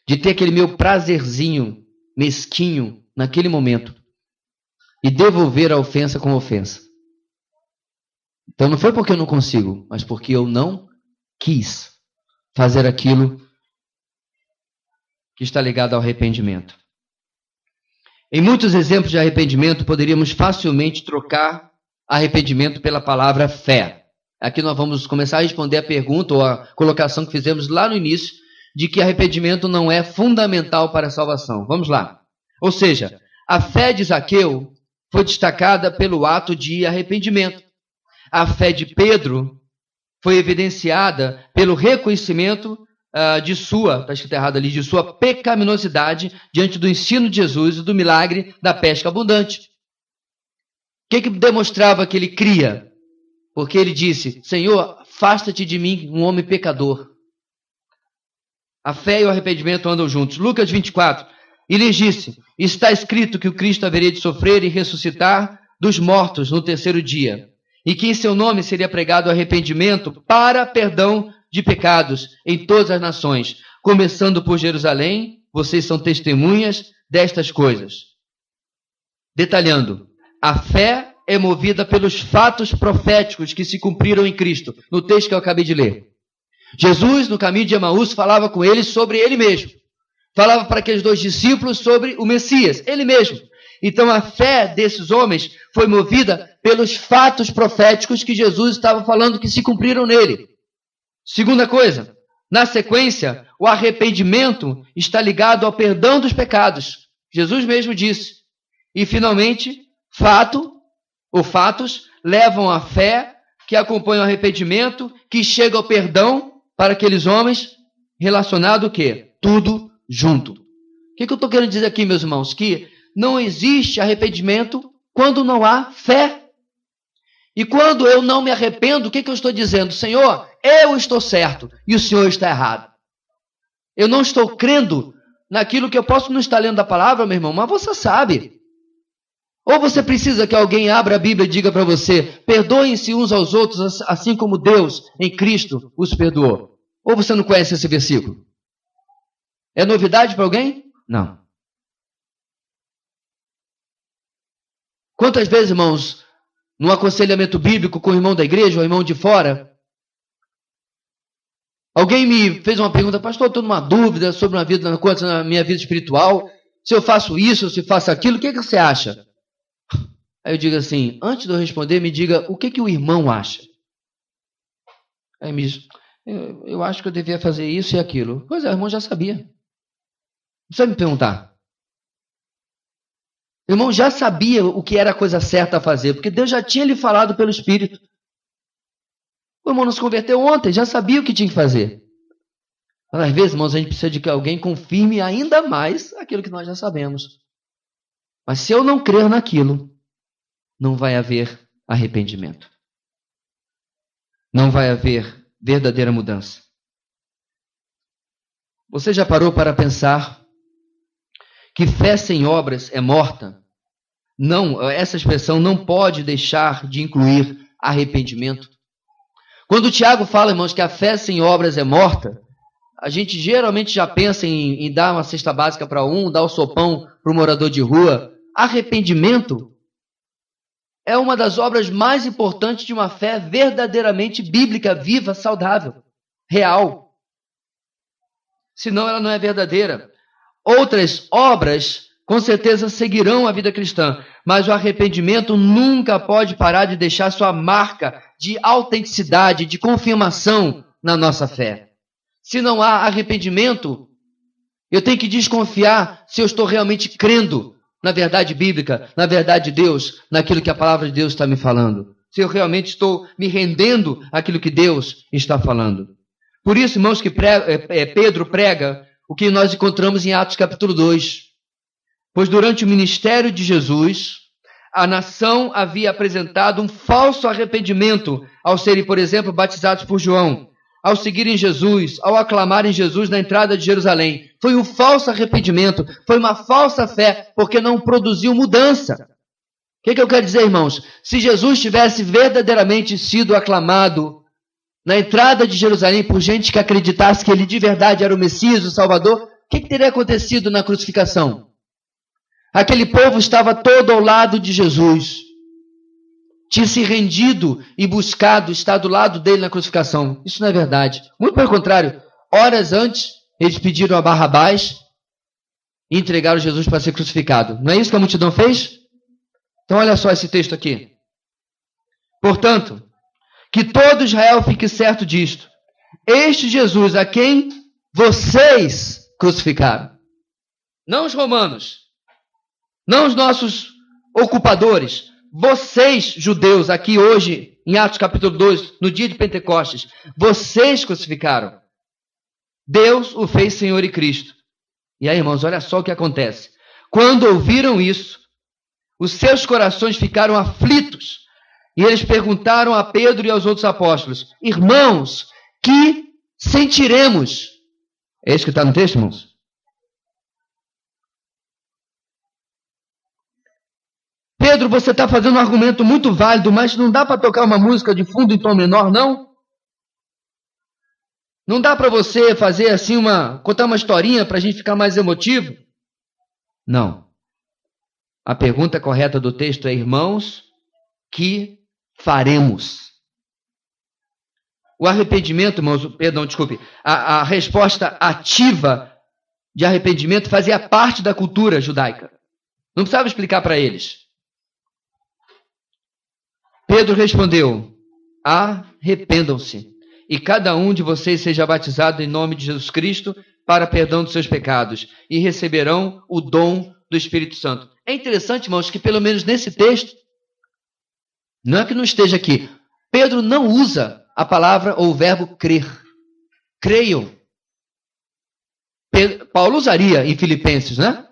de ter aquele meu prazerzinho mesquinho naquele momento e devolver a ofensa com ofensa. Então não foi porque eu não consigo, mas porque eu não quis fazer aquilo que está ligado ao arrependimento. Em muitos exemplos de arrependimento, poderíamos facilmente trocar arrependimento pela palavra fé. Aqui nós vamos começar a responder a pergunta ou a colocação que fizemos lá no início, de que arrependimento não é fundamental para a salvação. Vamos lá. Ou seja, a fé de Zaqueu foi destacada pelo ato de arrependimento. A fé de Pedro foi evidenciada pelo reconhecimento está escrito errado ali, de sua pecaminosidade diante do ensino de Jesus e do milagre da pesca abundante. O que demonstrava que ele cria? Porque ele disse, Senhor, afasta-te de mim, um homem pecador. A fé e o arrependimento andam juntos. Lucas 24, e lhes disse, está escrito que o Cristo haveria de sofrer e ressuscitar dos mortos no terceiro dia, e que em seu nome seria pregado o arrependimento para perdão de pecados em todas as nações, começando por Jerusalém, vocês são testemunhas destas coisas. Detalhando, a fé é movida pelos fatos proféticos que se cumpriram em Cristo, no texto que eu acabei de ler. Jesus, no caminho de Emaús, falava com eles sobre ele mesmo. Falava para aqueles dois discípulos sobre o Messias, ele mesmo. Então a fé desses homens foi movida pelos fatos proféticos que Jesus estava falando que se cumpriram nele. Segunda coisa, na sequência, o arrependimento está ligado ao perdão dos pecados. Jesus mesmo disse. E finalmente, fatos levam à fé que acompanha o arrependimento, que chega ao perdão para aqueles homens, relacionado o quê? Tudo junto. O que eu estou querendo dizer aqui, meus irmãos? Que não existe arrependimento quando não há fé. E quando eu não me arrependo, o que eu estou dizendo? Senhor, eu estou certo e o Senhor está errado. Eu não estou crendo naquilo que eu posso não estar lendo a palavra, meu irmão, mas você sabe. Ou você precisa que alguém abra a Bíblia e diga para você, perdoem-se uns aos outros, assim como Deus em Cristo os perdoou. Ou você não conhece esse versículo? É novidade para alguém? Não. Quantas vezes, irmãos, num aconselhamento bíblico com o irmão da igreja, ou irmão de fora, alguém me fez uma pergunta, pastor, estou numa dúvida sobre na minha vida espiritual, se eu faço isso, se eu faço aquilo, o que você acha? Aí eu digo assim, antes de eu responder, me diga o que o irmão acha. Aí me diz, eu acho que eu devia fazer isso e aquilo. Pois é, o irmão já sabia. Não precisa me perguntar. O irmão já sabia o que era a coisa certa a fazer, porque Deus já tinha lhe falado pelo Espírito. O irmão não se converteu ontem, já sabia o que tinha que fazer. Mas às vezes, irmãos, a gente precisa de que alguém confirme ainda mais aquilo que nós já sabemos. Mas se eu não crer naquilo, não vai haver arrependimento. Não vai haver verdadeira mudança. Você já parou para pensar que fé sem obras é morta? Não, essa expressão não pode deixar de incluir arrependimento. Quando o Tiago fala, irmãos, que a fé sem obras é morta, a gente geralmente já pensa em dar uma cesta básica para dar o sopão para o morador de rua. Arrependimento é uma das obras mais importantes de uma fé verdadeiramente bíblica, viva, saudável, real. Senão ela não é verdadeira. Outras obras, com certeza, seguirão a vida cristã, mas o arrependimento nunca pode parar de deixar sua marca de autenticidade, de confirmação na nossa fé. Se não há arrependimento, eu tenho que desconfiar se eu estou realmente crendo na verdade bíblica, na verdade de Deus, naquilo que a palavra de Deus está me falando. Se eu realmente estou me rendendo àquilo que Deus está falando. Por isso, irmãos, que Pedro prega o que nós encontramos em Atos capítulo 2. Pois durante o ministério de Jesus, a nação havia apresentado um falso arrependimento ao serem, por exemplo, batizados por João, ao seguirem Jesus, ao aclamarem Jesus na entrada de Jerusalém. Foi um falso arrependimento, foi uma falsa fé, porque não produziu mudança. O que eu quero dizer, irmãos? Se Jesus tivesse verdadeiramente sido aclamado na entrada de Jerusalém por gente que acreditasse que ele de verdade era o Messias, o Salvador, o que teria acontecido na crucificação? Aquele povo estava todo ao lado de Jesus. Tinha se rendido e buscado estar do lado dele na crucificação. Isso não é verdade. Muito pelo contrário. Horas antes, eles pediram a Barrabás e entregaram Jesus para ser crucificado. Não é isso que a multidão fez? Então olha só esse texto aqui. Portanto, que todo Israel fique certo disto. Este Jesus a quem vocês crucificaram. Não os romanos. Não os nossos ocupadores. Vocês, judeus, aqui hoje, em Atos capítulo 2, no dia de Pentecostes, vocês crucificaram. Deus o fez Senhor e Cristo. E aí, irmãos, olha só o que acontece. Quando ouviram isso, os seus corações ficaram aflitos. E eles perguntaram a Pedro e aos outros apóstolos: irmãos, que sentiremos? É isso que está no texto, irmãos? Pedro, você está fazendo um argumento muito válido, mas não dá para tocar uma música de fundo em tom menor, não? Não dá para você fazer assim contar uma historinha para a gente ficar mais emotivo? Não. A pergunta correta do texto é: irmãos, que faremos? O arrependimento, irmãos, a resposta ativa de arrependimento fazia parte da cultura judaica. Não precisava explicar para eles. Pedro respondeu: arrependam-se, e cada um de vocês seja batizado em nome de Jesus Cristo para perdão dos seus pecados, e receberão o dom do Espírito Santo. É interessante, irmãos, que pelo menos nesse texto, não é que não esteja aqui, Pedro não usa a palavra ou o verbo crer. Creiam. Paulo usaria em Filipenses, né?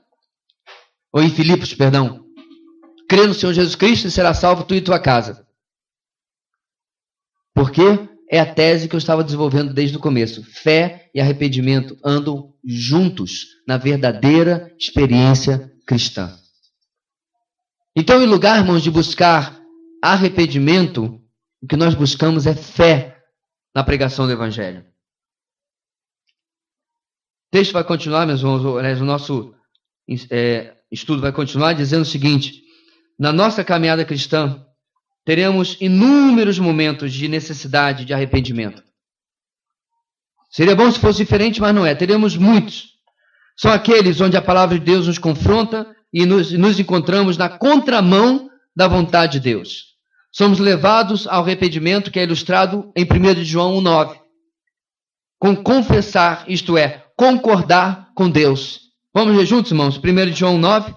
Ou em Filipos, perdão. Crê no Senhor Jesus Cristo e será salvo tu e tua casa. Porque é a tese que eu estava desenvolvendo desde o começo. Fé e arrependimento andam juntos na verdadeira experiência cristã. Então, em lugar, irmãos, de buscar arrependimento, o que nós buscamos é fé na pregação do Evangelho. O texto vai continuar, meus irmãos, o nosso estudo vai continuar dizendo o seguinte: na nossa caminhada cristã, teremos inúmeros momentos de necessidade de arrependimento. Seria bom se fosse diferente, mas não é. Teremos muitos. São aqueles onde a palavra de Deus nos confronta e nos encontramos na contramão da vontade de Deus. Somos levados ao arrependimento que é ilustrado em 1 João 1,9. Com confessar, isto é, concordar com Deus. Vamos ler juntos, irmãos? 1 João 9.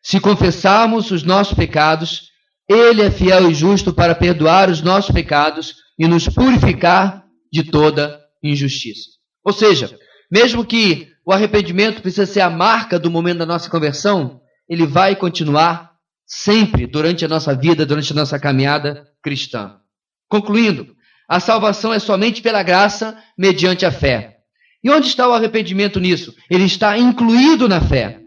Se confessarmos os nossos pecados, Ele é fiel e justo para perdoar os nossos pecados e nos purificar de toda injustiça. Ou seja, mesmo que o arrependimento precisa ser a marca do momento da nossa conversão, ele vai continuar sempre durante a nossa vida, durante a nossa caminhada cristã. Concluindo, a salvação é somente pela graça, mediante a fé. E onde está o arrependimento nisso? Ele está incluído na fé,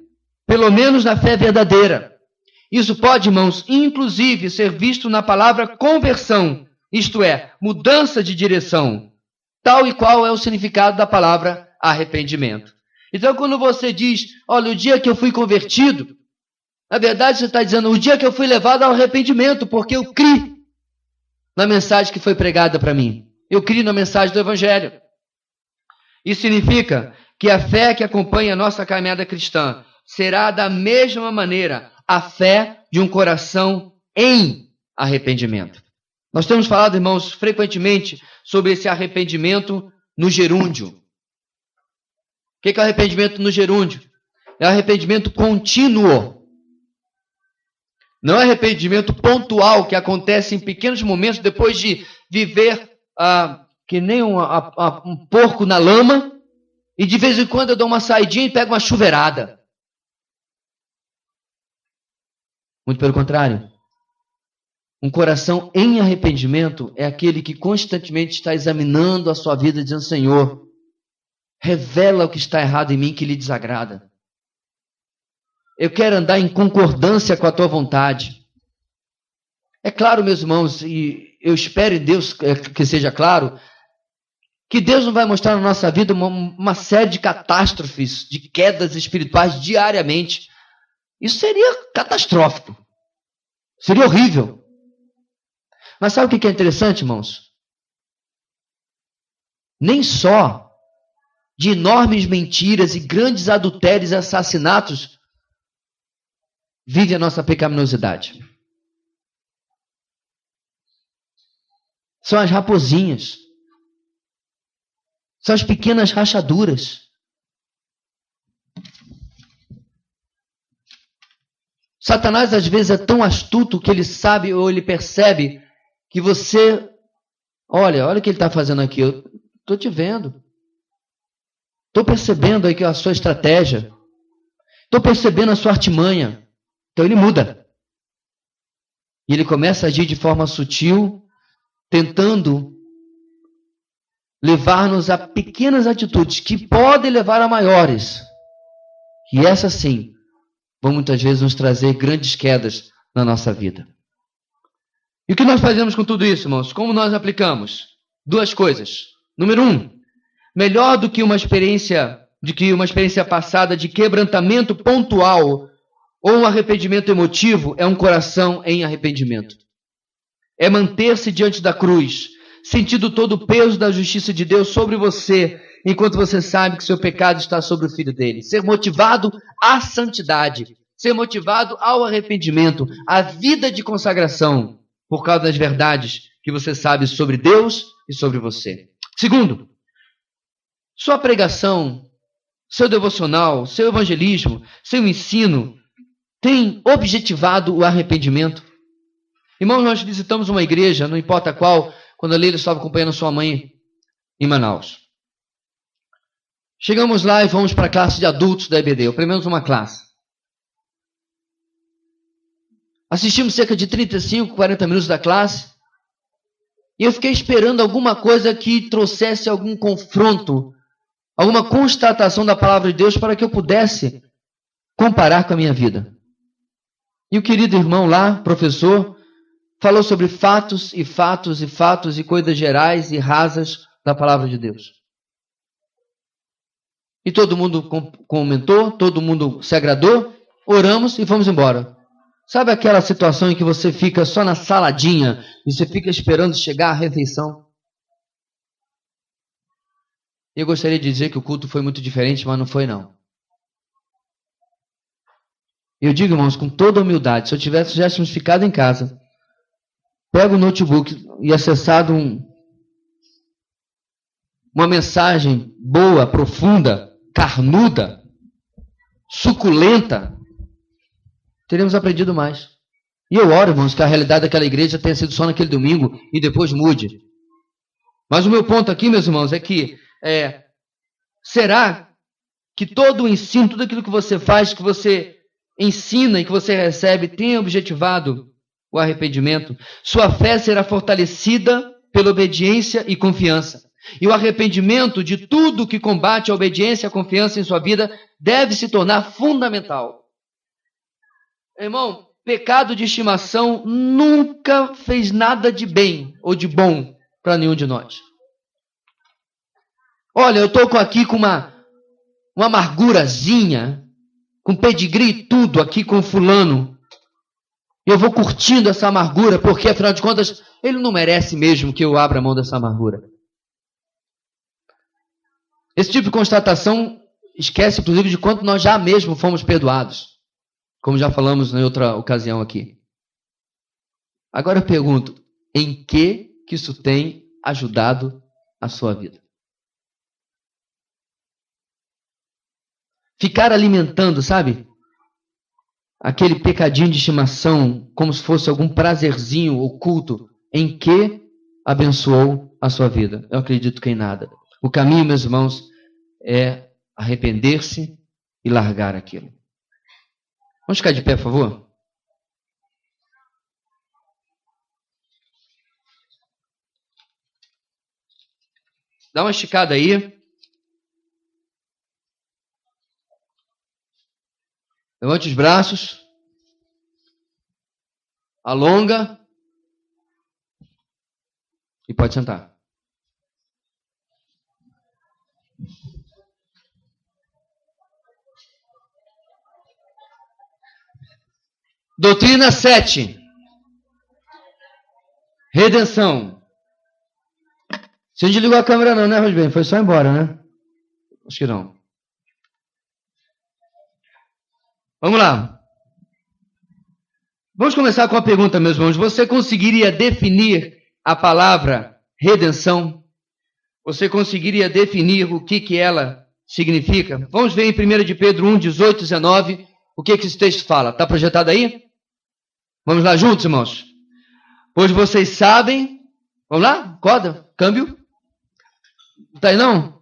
pelo menos na fé verdadeira. Isso pode, irmãos, inclusive ser visto na palavra conversão, isto é, mudança de direção, tal e qual é o significado da palavra arrependimento. Então, quando você diz, olha, o dia que eu fui convertido, na verdade você está dizendo, o dia que eu fui levado ao arrependimento, porque eu criei na mensagem que foi pregada para mim. Eu criei na mensagem do Evangelho. Isso significa que a fé que acompanha a nossa caminhada cristã será da mesma maneira a fé de um coração em arrependimento. Nós temos falado, irmãos, frequentemente sobre esse arrependimento no gerúndio. O que é arrependimento no gerúndio? É arrependimento contínuo. Não é arrependimento pontual que acontece em pequenos momentos depois de viver que nem um porco na lama e de vez em quando eu dou uma saidinha e pego uma chuveirada. Muito pelo contrário. Um coração em arrependimento é aquele que constantemente está examinando a sua vida, dizendo: Senhor, revela o que está errado em mim que lhe desagrada. Eu quero andar em concordância com a tua vontade. É claro, meus irmãos, e eu espero em Deus que seja claro, que Deus não vai mostrar na nossa vida uma série de catástrofes, de quedas espirituais diariamente. Isso seria catastrófico. Seria horrível. Mas sabe o que é interessante, irmãos? Nem só de enormes mentiras e grandes adultérios e assassinatos vive a nossa pecaminosidade. São as raposinhas. São as pequenas rachaduras. Satanás às vezes é tão astuto que ele sabe ou ele percebe que você, olha o que ele está fazendo aqui, eu estou te vendo. Estou percebendo aí que a sua estratégia. Estou percebendo a sua artimanha. Então ele muda. E ele começa a agir de forma sutil, tentando levar-nos a pequenas atitudes que podem levar a maiores. E essas sim vão muitas vezes nos trazer grandes quedas na nossa vida. E o que nós fazemos com tudo isso, irmãos? Como nós aplicamos? Duas coisas. Número 1, melhor do que uma experiência passada de quebrantamento pontual ou um arrependimento emotivo é um coração em arrependimento. É manter-se diante da cruz, sentindo todo o peso da justiça de Deus sobre você, enquanto você sabe que seu pecado está sobre o Filho dele. Ser motivado à santidade, ser motivado ao arrependimento, à vida de consagração, por causa das verdades que você sabe sobre Deus e sobre você. Segundo, sua pregação, seu devocional, seu evangelismo, seu ensino tem objetivado o arrependimento. Irmãos, nós visitamos uma igreja, não importa qual, quando a Leila estava acompanhando sua mãe em Manaus. Chegamos lá e fomos para a classe de adultos da EBD, aprendemos uma classe. Assistimos cerca de 35, 40 minutos da classe. E eu fiquei esperando alguma coisa que trouxesse algum confronto, alguma constatação da palavra de Deus para que eu pudesse comparar com a minha vida. E o querido irmão lá, professor, falou sobre fatos e fatos e fatos e coisas gerais e rasas da palavra de Deus. E todo mundo comentou, todo mundo se agradou, oramos e fomos embora. Sabe aquela situação em que você fica só na saladinha e você fica esperando chegar a refeição? Eu gostaria de dizer que o culto foi muito diferente, mas não foi não. Eu digo, irmãos, com toda humildade, se eu tivéssemos ficado em casa, pego o notebook e acessado uma mensagem boa, profunda, carnuda, suculenta, teríamos aprendido mais. E eu oro, irmãos, que a realidade daquela igreja tenha sido só naquele domingo e depois mude. Mas o meu ponto aqui, meus irmãos, é que será que todo o ensino, tudo aquilo que você faz, que você ensina e que você recebe, tem objetivado o arrependimento? Sua fé será fortalecida pela obediência e confiança. E o arrependimento de tudo que combate a obediência e a confiança em sua vida deve se tornar fundamental. Irmão, pecado de estimação nunca fez nada de bem ou de bom para nenhum de nós. Olha, eu estou aqui com uma amargurazinha, com pedigree e tudo aqui com fulano. Eu vou curtindo essa amargura, porque afinal de contas, ele não merece mesmo que eu abra mão dessa amargura. Esse tipo de constatação esquece, inclusive, de quanto nós já mesmo fomos perdoados. Como já falamos em outra ocasião aqui. Agora eu pergunto, em que isso tem ajudado a sua vida? Ficar alimentando, sabe? Aquele pecadinho de estimação, como se fosse algum prazerzinho oculto, em que abençoou a sua vida? Eu acredito que em nada. O caminho, meus irmãos, é arrepender-se e largar aquilo. Vamos ficar de pé, por favor? Dá uma esticada aí. Levante os braços. Alonga. E pode sentar. Doutrina 7. Redenção. Você não desligou a câmera não, né, Rosbem? Foi só embora, né? Acho que não. Vamos lá. Vamos começar com a pergunta, meus irmãos. Você conseguiria definir a palavra redenção? Você conseguiria definir o que ela significa? Vamos ver em 1 de Pedro 1, 18, 19, o que esse texto fala. Está projetado aí? Vamos lá juntos, irmãos? Pois vocês sabem... Vamos lá? Coda? Câmbio? Está aí não?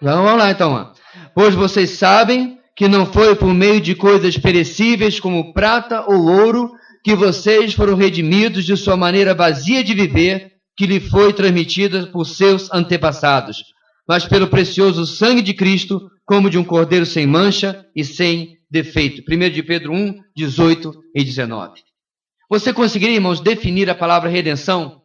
Vamos lá então. Ó. Pois vocês sabem que não foi por meio de coisas perecíveis como prata ou ouro que vocês foram redimidos de sua maneira vazia de viver, que lhe foi transmitida por seus antepassados, mas pelo precioso sangue de Cristo, como de um cordeiro sem mancha e sem defeito. 1 de Pedro 1, 18 e 19. Você conseguiria, irmãos, definir a palavra redenção?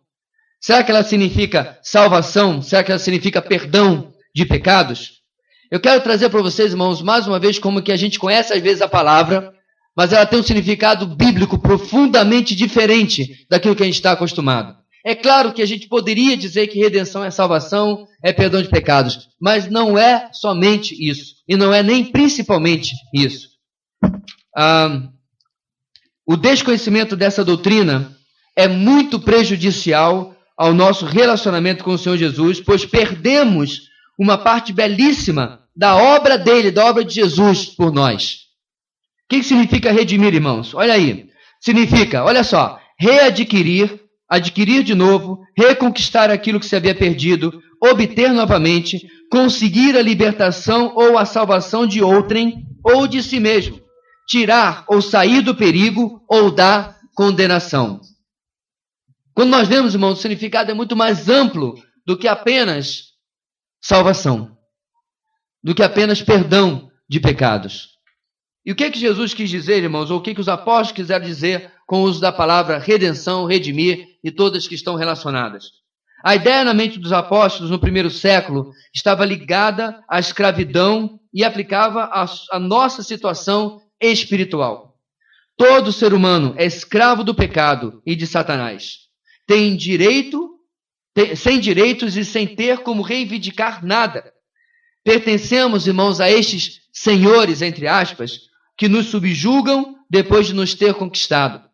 Será que ela significa salvação? Será que ela significa perdão de pecados? Eu quero trazer para vocês, irmãos, mais uma vez, como que a gente conhece às vezes a palavra, mas ela tem um significado bíblico profundamente diferente daquilo que a gente está acostumado. É claro que a gente poderia dizer que redenção é salvação, é perdão de pecados, mas não é somente isso, e não é nem principalmente isso. O desconhecimento dessa doutrina é muito prejudicial ao nosso relacionamento com o Senhor Jesus, pois perdemos uma parte belíssima da obra dele, da obra de Jesus por nós. O que significa redimir, irmãos? Olha aí. Significa, olha só, readquirir, adquirir de novo, reconquistar aquilo que se havia perdido, obter novamente, conseguir a libertação ou a salvação de outrem ou de si mesmo, tirar ou sair do perigo ou da condenação. Quando nós vemos, irmãos, o significado é muito mais amplo do que apenas salvação, do que apenas perdão de pecados. E o que Jesus quis dizer, irmãos, ou o que os apóstolos quiseram dizer com o uso da palavra redenção, redimir e todas que estão relacionadas? A ideia na mente dos apóstolos no primeiro século estava ligada à escravidão e aplicava à nossa situação espiritual. Todo ser humano é escravo do pecado e de Satanás. Sem direitos e sem ter como reivindicar nada. Pertencemos, irmãos, a estes senhores, entre aspas, que nos subjugam depois de nos ter conquistado.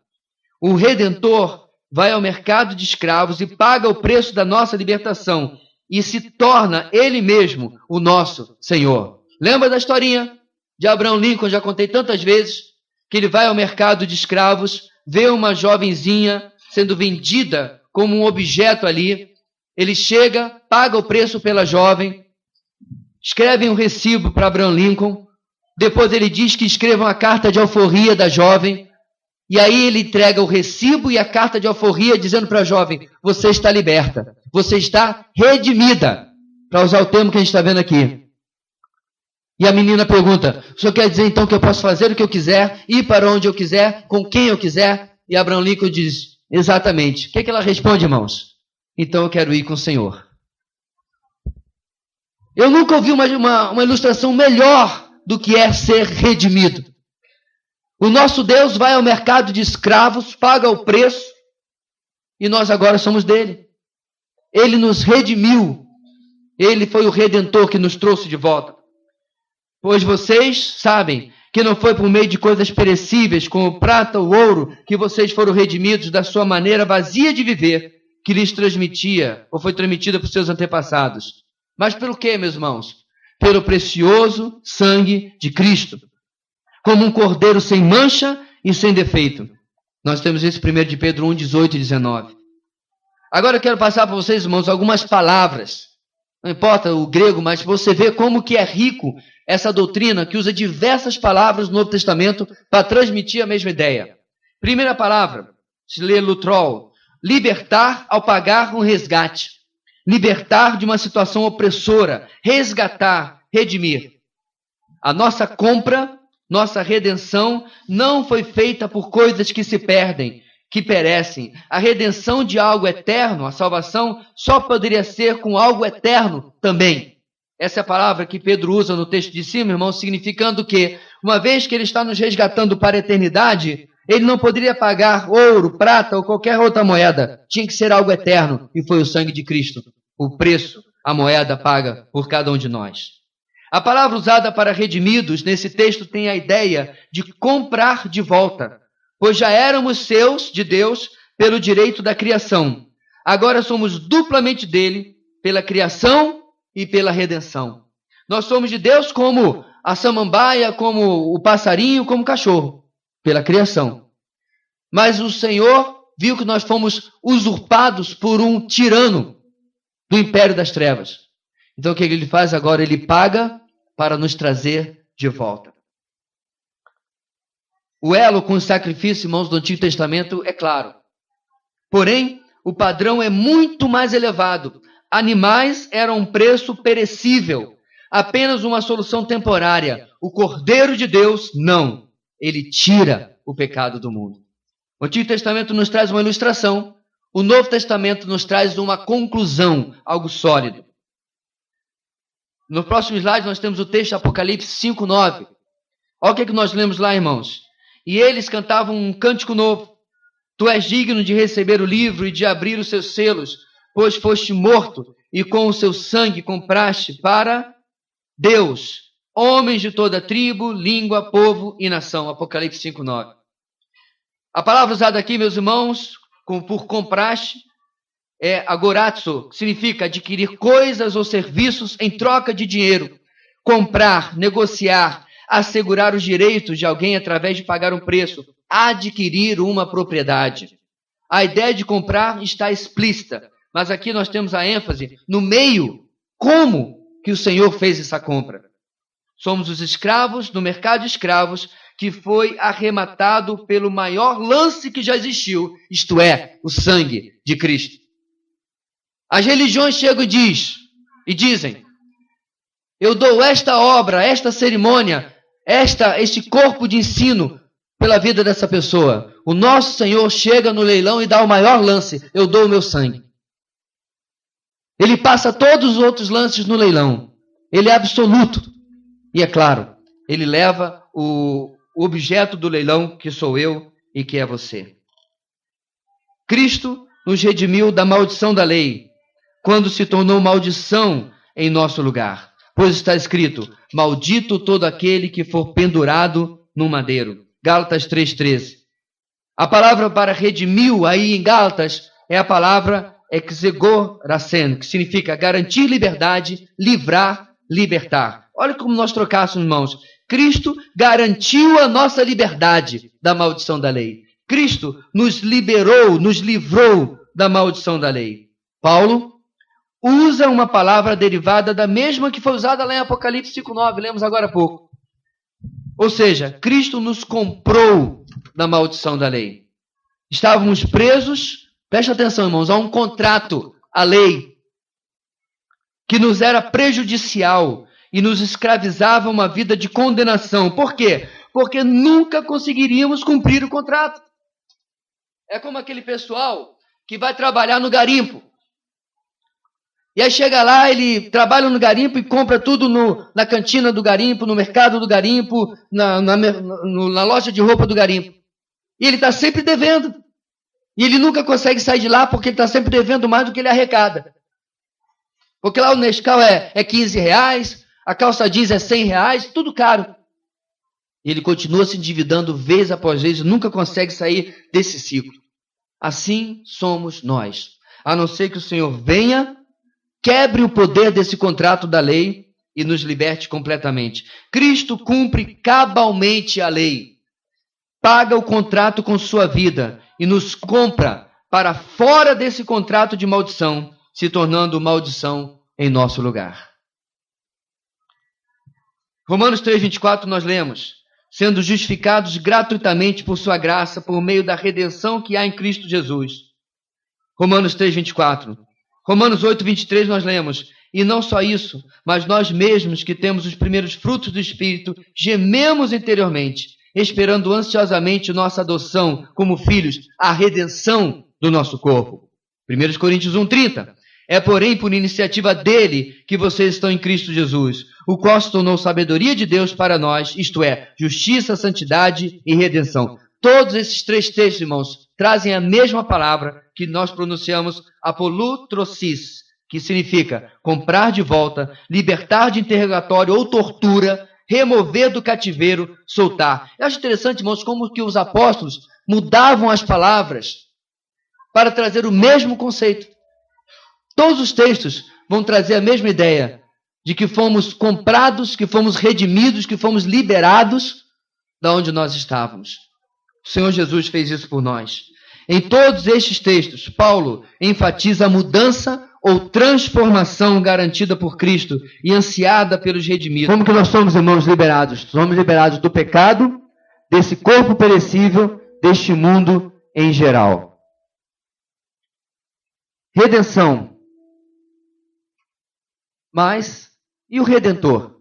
O Redentor vai ao mercado de escravos e paga o preço da nossa libertação e se torna ele mesmo o nosso Senhor. Lembra da historinha de Abraham Lincoln? Já contei tantas vezes que ele vai ao mercado de escravos, vê uma jovenzinha sendo vendida como um objeto ali. Ele chega, paga o preço pela jovem, escreve um recibo para Abraham Lincoln, depois ele diz que escrevam a carta de alforria da jovem, e aí ele entrega o recibo e a carta de alforria dizendo para a jovem: você está liberta, você está redimida, para usar o termo que a gente está vendo aqui. E a menina pergunta: o senhor quer dizer então que eu posso fazer o que eu quiser, ir para onde eu quiser, com quem eu quiser? E Abraham Lincoln diz: exatamente. O que ela responde, irmãos? Então eu quero ir com o Senhor. Eu nunca ouvi uma ilustração melhor do que é ser redimido. O nosso Deus vai ao mercado de escravos, paga o preço, e nós agora somos dele. Ele nos redimiu. Ele foi o Redentor que nos trouxe de volta. Pois vocês sabem que não foi por meio de coisas perecíveis, como prata ou ouro, que vocês foram redimidos da sua maneira vazia de viver, que lhes transmitia, ou foi transmitida por seus antepassados. Mas pelo quê, meus irmãos? Pelo precioso sangue de Cristo, como um cordeiro sem mancha e sem defeito. Nós temos esse 1 de Pedro 1, 18 e 19. Agora eu quero passar para vocês, irmãos, algumas palavras. Não importa o grego, mas você vê como que é rico essa doutrina que usa diversas palavras no Novo Testamento para transmitir a mesma ideia. Primeira palavra, se lê lutrol, libertar ao pagar um resgate. libertar de uma situação opressora, resgatar, redimir. A nossa compra, nossa redenção não foi feita por coisas que se perdem, que perecem. A redenção de algo eterno, a salvação, só poderia ser com algo eterno também. Essa é a palavra que Pedro usa no texto de cima, irmão, significando que, uma vez que ele está nos resgatando para a eternidade, ele não poderia pagar ouro, prata ou qualquer outra moeda. Tinha que ser algo eterno, e foi o sangue de Cristo, o preço, a moeda paga por cada um de nós. A palavra usada para redimidos nesse texto tem a ideia de comprar de volta, pois já éramos seus, de Deus, pelo direito da criação. Agora somos duplamente dele, pela criação e pela redenção. Nós somos de Deus como a samambaia, como o passarinho, como o cachorro, pela criação. Mas o Senhor viu que nós fomos usurpados por um tirano do império das trevas. Então o que ele faz agora? Ele paga para nos trazer de volta. O elo com o sacrifício, irmãos, do Antigo Testamento é claro. Porém, o padrão é muito mais elevado. Animais eram um preço perecível, apenas uma solução temporária. O Cordeiro de Deus, não. Ele tira o pecado do mundo. O Antigo Testamento nos traz uma ilustração. O Novo Testamento nos traz uma conclusão, algo sólido. No próximo slide nós temos o texto de Apocalipse 5:9. Olha o que nós lemos lá, irmãos. E eles cantavam um cântico novo. Tu és digno de receber o livro e de abrir os seus selos, pois foste morto e com o seu sangue compraste para Deus homens de toda tribo, língua, povo e nação. Apocalipse 5:9. A palavra usada aqui, meus irmãos, por compraste, é agorazo, que significa adquirir coisas ou serviços em troca de dinheiro. Comprar, negociar, assegurar os direitos de alguém através de pagar um preço. Adquirir uma propriedade. A ideia de comprar está explícita, mas aqui nós temos a ênfase no meio, como que o Senhor fez essa compra. Somos os escravos no mercado de escravos que foi arrematado pelo maior lance que já existiu, isto é, o sangue de Cristo. As religiões chegam e dizem, eu dou esta obra, esta cerimônia, este corpo de ensino pela vida dessa pessoa. O nosso Senhor chega no leilão e dá o maior lance, eu dou o meu sangue. Ele passa todos os outros lances no leilão. Ele é absoluto. E é claro, ele leva o objeto do leilão, que sou eu e que é você. Cristo nos redimiu da maldição da lei, quando se tornou maldição em nosso lugar. Pois está escrito, maldito todo aquele que for pendurado no madeiro. Gálatas 3,13. A palavra para redimiu aí em Gálatas é a palavra exegorasen, que significa garantir liberdade, livrar, libertar. Olha como nós trocássemos, irmãos. Cristo garantiu a nossa liberdade da maldição da lei. Cristo nos liberou, nos livrou da maldição da lei. Paulo usa uma palavra derivada da mesma que foi usada lá em Apocalipse 5:9, lemos agora há pouco. Ou seja, Cristo nos comprou da maldição da lei. Estávamos presos, preste atenção, irmãos, a um contrato, a lei, que nos era prejudicial e nos escravizava uma vida de condenação. Por quê? Porque nunca conseguiríamos cumprir o contrato. É como aquele pessoal que vai trabalhar no garimpo. E aí chega lá, ele trabalha no garimpo e compra tudo na cantina do garimpo, no mercado do garimpo, na loja de roupa do garimpo. E ele está sempre devendo. E ele nunca consegue sair de lá porque ele está sempre devendo mais do que ele arrecada. Porque lá o Nescau é 15 reais, a calça jeans é 100 reais, tudo caro. E ele continua se endividando vez após vez e nunca consegue sair desse ciclo. Assim somos nós. A não ser que o Senhor venha, quebre o poder desse contrato da lei e nos liberte completamente. Cristo cumpre cabalmente a lei, paga o contrato com sua vida e nos compra para fora desse contrato de maldição, se tornando maldição em nosso lugar. Romanos 3,24 nós lemos, sendo justificados gratuitamente por sua graça, por meio da redenção que há em Cristo Jesus. Romanos 3,24. Romanos 8, 23 nós lemos: e não só isso, mas nós mesmos que temos os primeiros frutos do Espírito, gememos interiormente, esperando ansiosamente nossa adoção como filhos, a redenção do nosso corpo. 1 Coríntios 1, 30. É, porém, por iniciativa dele que vocês estão em Cristo Jesus, o qual se tornou sabedoria de Deus para nós, isto é, justiça, santidade e redenção. Todos esses três textos, irmãos, trazem a mesma palavra que nós pronunciamos apolutrosis, que significa comprar de volta, libertar de interrogatório ou tortura, remover do cativeiro, soltar. Eu acho interessante, irmãos, como que os apóstolos mudavam as palavras para trazer o mesmo conceito. Todos os textos vão trazer a mesma ideia de que fomos comprados, que fomos redimidos, que fomos liberados da onde nós estávamos. O Senhor Jesus fez isso por nós. Em todos estes textos, Paulo enfatiza a mudança ou transformação garantida por Cristo e ansiada pelos redimidos. Como que nós somos, irmãos, liberados? Somos liberados do pecado, desse corpo perecível, deste mundo em geral. Redenção. Mas, e o Redentor?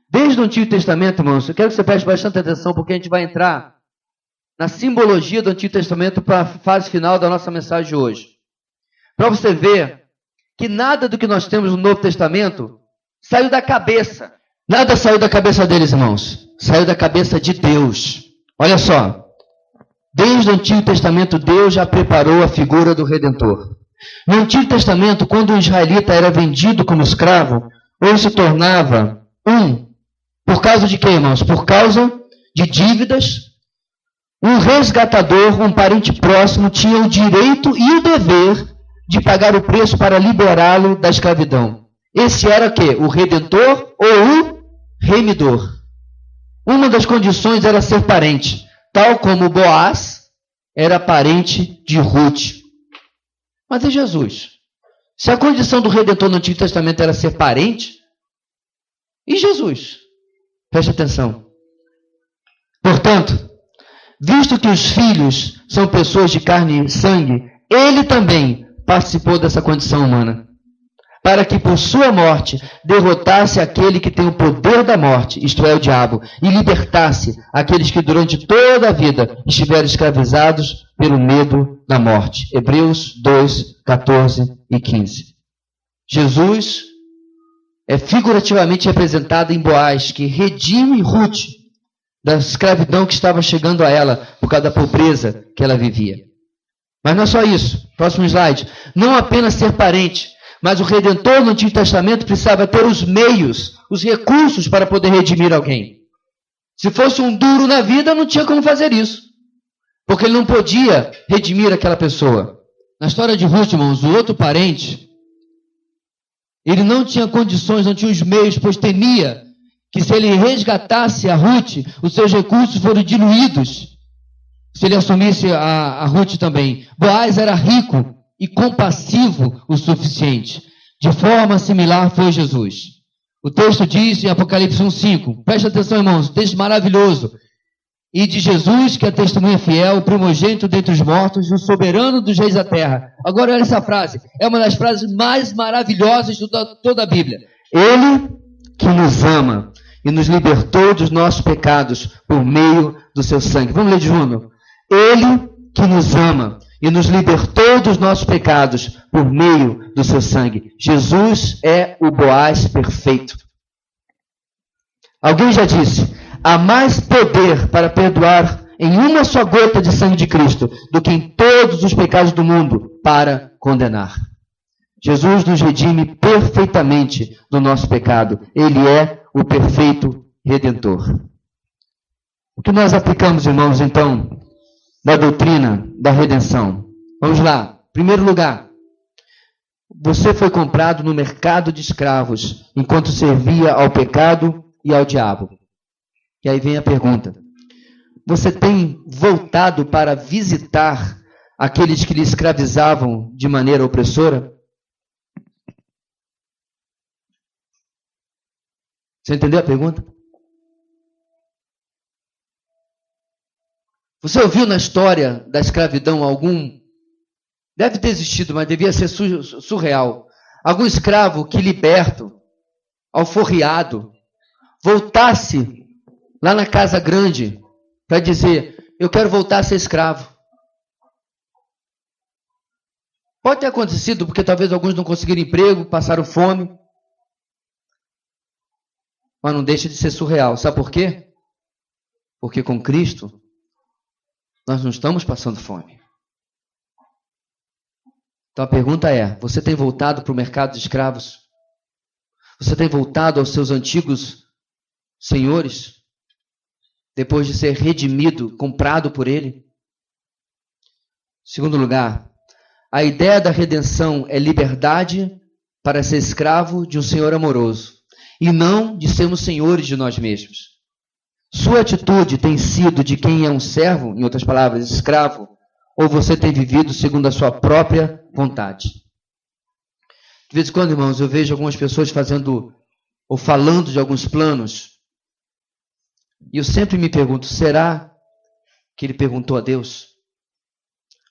Desde o Antigo Testamento, irmãos, eu quero que você preste bastante atenção, porque a gente vai entrar na simbologia do Antigo Testamento para a fase final da nossa mensagem de hoje. Para você ver que nada do que nós temos no Novo Testamento saiu da cabeça. Nada saiu da cabeça deles, irmãos. Saiu da cabeça de Deus. Olha só. Desde o Antigo Testamento, Deus já preparou a figura do Redentor. No Antigo Testamento, quando um israelita era vendido como escravo, ou se tornava por causa de quê, irmãos? Por causa de dívidas. Um resgatador, um parente próximo, tinha o direito e o dever de pagar o preço para liberá-lo da escravidão. Esse era o quê? O redentor ou o remidor. Uma das condições era ser parente, tal como Boaz era parente de Ruth. Mas é Jesus. Se a condição do redentor no Antigo Testamento era ser parente, e Jesus? Preste atenção. Portanto, visto que os filhos são pessoas de carne e sangue, ele também participou dessa condição humana, para que por sua morte derrotasse aquele que tem o poder da morte, isto é, o diabo, e libertasse aqueles que durante toda a vida estiveram escravizados pelo medo da morte. Hebreus 2, 14 e 15. Jesus é figurativamente representado em Boaz, que redime Ruth da escravidão que estava chegando a ela por causa da pobreza que ela vivia. Mas não é só isso. Próximo slide. Não apenas ser parente, mas o Redentor no Antigo Testamento precisava ter os meios, os recursos para poder redimir alguém. Se fosse um duro na vida, não tinha como fazer isso, porque ele não podia redimir aquela pessoa. Na história de Ruth, irmãos, o outro parente, ele não tinha condições, não tinha os meios, pois temia que se ele resgatasse a Ruth, os seus recursos foram diluídos, se ele assumisse a Ruth também. Boaz era rico e compassivo o suficiente. De forma similar foi Jesus. O texto diz em Apocalipse 1,5, preste atenção, irmãos, texto maravilhoso. E de Jesus, que é testemunha fiel, o primogênito dentre os mortos, o soberano dos reis da terra. Agora olha essa frase, é uma das frases mais maravilhosas de toda a Bíblia. Ele que nos ama e nos libertou dos nossos pecados por meio do seu sangue. Vamos ler de junto. Ele que nos ama e nos libertou dos nossos pecados por meio do seu sangue. Jesus é o Boaz perfeito. Alguém já disse, há mais poder para perdoar em uma só gota de sangue de Cristo do que em todos os pecados do mundo para condenar. Jesus nos redime perfeitamente do nosso pecado. Ele é o perfeito Redentor. O que nós aplicamos, irmãos, então, da doutrina da redenção? Vamos lá. Primeiro lugar, você foi comprado no mercado de escravos enquanto servia ao pecado e ao diabo. E aí vem a pergunta. Você tem voltado para visitar aqueles que lhe escravizavam de maneira opressora? Você entendeu a pergunta? Você ouviu na história da escravidão algum Deve ter existido, mas devia ser surreal. Algum escravo que, liberto, alforriado, voltasse lá na casa grande para dizer: eu quero voltar a ser escravo. Pode ter acontecido porque talvez alguns não conseguiram emprego, passaram fome. Mas não deixa de ser surreal. Sabe por quê? Porque com Cristo nós não estamos passando fome. Então a pergunta é: você tem voltado para o mercado de escravos? Você tem voltado aos seus antigos senhores? Depois de ser redimido, comprado por Ele? Segundo lugar, a ideia da redenção é liberdade para ser escravo de um Senhor amoroso, e não de sermos senhores de nós mesmos. Sua atitude tem sido de quem é um servo, em outras palavras, escravo, ou você tem vivido segundo a sua própria vontade? De vez em quando, irmãos, eu vejo algumas pessoas fazendo ou falando de alguns planos, e eu sempre me pergunto: será que ele perguntou a Deus?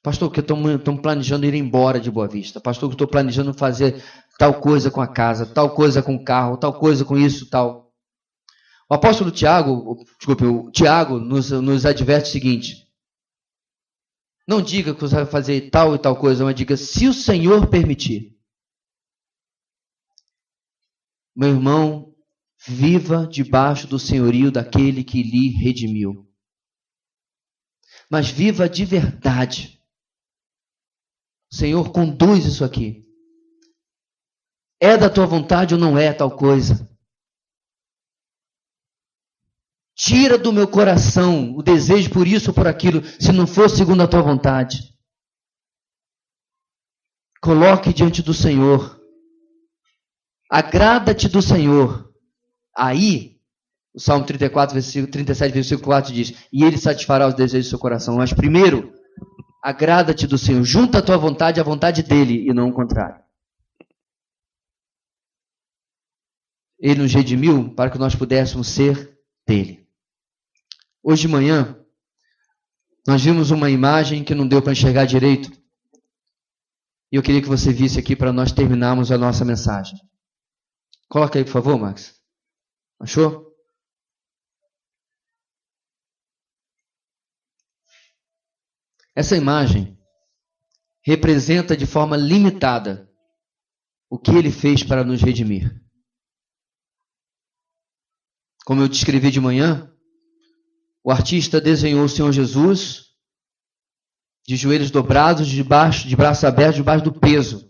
Pastor, que estão planejando ir embora de Boa Vista. Pastor, que estou planejando fazer tal coisa com a casa, tal coisa com o carro, tal coisa com isso, tal. O apóstolo Tiago, o Tiago nos adverte o seguinte: não diga que você vai fazer tal e tal coisa, mas diga: se o Senhor permitir. Meu irmão, viva debaixo do senhorio daquele que lhe redimiu. Mas viva de verdade. Senhor, conduz isso aqui. É da tua vontade ou não é tal coisa? Tira do meu coração o desejo por isso ou por aquilo, se não for segundo a tua vontade. Coloque diante do Senhor. Agrada-te do Senhor. Aí, o Salmo 34, versículo 37, versículo 4 diz: e Ele satisfará os desejos do seu coração. Mas primeiro, agrada-te do Senhor. Junta a tua vontade à vontade dEle e não o contrário. Ele nos redimiu para que nós pudéssemos ser dEle. Hoje de manhã, nós vimos uma imagem que não deu para enxergar direito. E eu queria que você visse aqui para nós terminarmos a nossa mensagem. Coloca aí, por favor, Max. Achou? Essa imagem representa de forma limitada o que Ele fez para nos redimir. Como eu descrevi de manhã, o artista desenhou o Senhor Jesus de joelhos dobrados, de braços abertos, debaixo do peso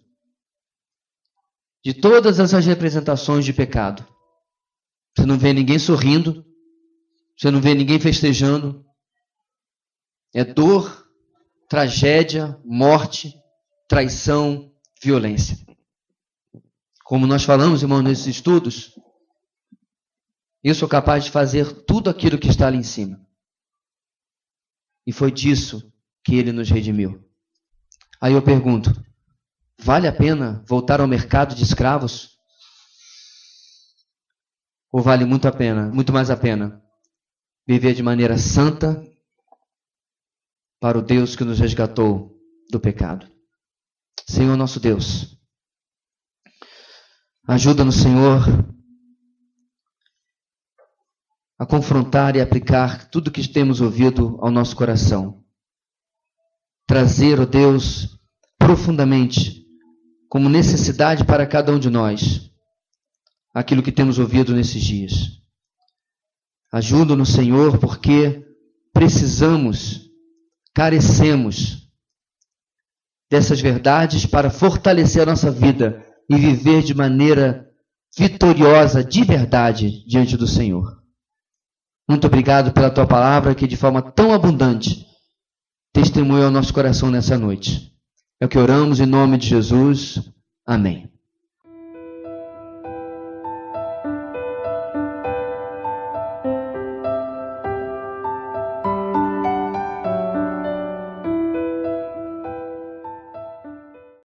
de todas essas representações de pecado. Você não vê ninguém sorrindo, você não vê ninguém festejando. É dor, tragédia, morte, traição, violência. Como nós falamos, irmãos, nesses estudos, eu sou capaz de fazer tudo aquilo que está ali em cima. E foi disso que Ele nos redimiu. Aí eu pergunto: vale a pena voltar ao mercado de escravos? Ou vale muito mais a pena viver de maneira santa para o Deus que nos resgatou do pecado? Senhor nosso Deus, ajuda-nos, Senhor, a confrontar e aplicar tudo que temos ouvido ao nosso coração. Trazer, ó Deus, profundamente, como necessidade para cada um de nós, aquilo que temos ouvido nesses dias. Ajuda-nos, Senhor, porque precisamos, carecemos dessas verdades para fortalecer a nossa vida e viver de maneira vitoriosa, de verdade, diante do Senhor. Muito obrigado pela Tua palavra que de forma tão abundante testemunhou ao nosso coração nessa noite. É o que oramos em nome de Jesus. Amém.